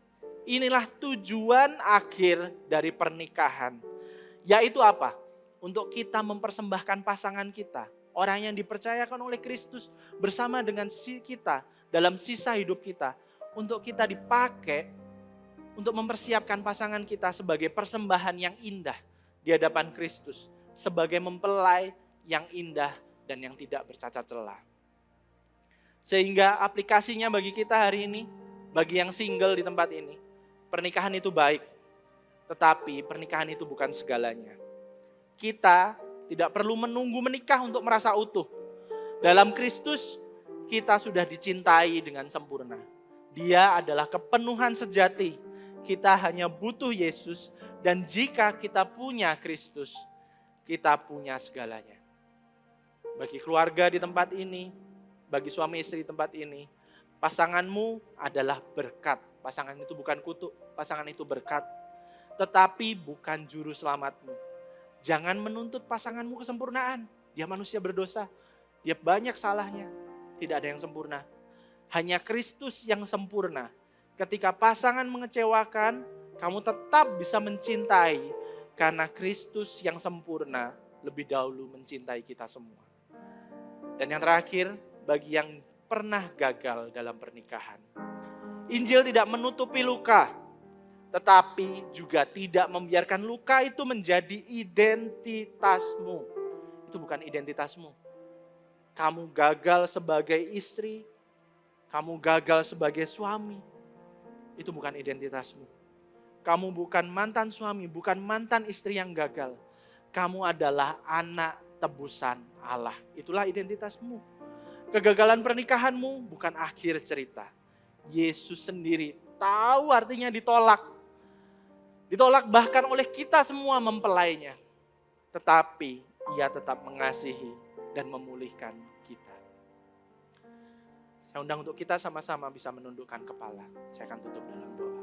Inilah tujuan akhir dari pernikahan. Yaitu apa? Untuk kita mempersembahkan pasangan kita. Orang yang dipercayakan oleh Kristus bersama dengan kita dalam sisa hidup kita. Untuk kita dipakai untuk mempersiapkan pasangan kita sebagai persembahan yang indah di hadapan Kristus. Sebagai mempelai yang indah dan yang tidak bercacat celah. Sehingga aplikasinya bagi kita hari ini, bagi yang single di tempat ini, pernikahan itu baik, tetapi pernikahan itu bukan segalanya. Kita tidak perlu menunggu menikah untuk merasa utuh. Dalam Kristus, kita sudah dicintai dengan sempurna. Dia adalah kepenuhan sejati. Kita hanya butuh Yesus, dan jika kita punya Kristus, kita punya segalanya. Bagi keluarga di tempat ini, bagi suami istri di tempat ini, pasanganmu adalah berkat. Pasangan itu bukan kutuk, pasangan itu berkat. Tetapi bukan juru selamatmu. Jangan menuntut pasanganmu kesempurnaan. Dia manusia berdosa. Dia banyak salahnya. Tidak ada yang sempurna. Hanya Kristus yang sempurna. Ketika pasangan mengecewakan, kamu tetap bisa mencintai. Karena Kristus yang sempurna lebih dahulu mencintai kita semua. Dan yang terakhir, bagi yang pernah gagal dalam pernikahan. Injil tidak menutupi luka, tetapi juga tidak membiarkan luka itu menjadi identitasmu. Itu bukan identitasmu. Kamu gagal sebagai istri, kamu gagal sebagai suami. Itu bukan identitasmu. Kamu bukan mantan suami, bukan mantan istri yang gagal. Kamu adalah anak tebusan Allah. Itulah identitasmu. Kegagalan pernikahanmu bukan akhir cerita. Yesus sendiri tahu artinya ditolak. Ditolak bahkan oleh kita semua mempelainya. Tetapi ia tetap mengasihi dan memulihkan kita. Saya undang untuk kita sama-sama bisa menundukkan kepala. Saya akan tutup dalam doa.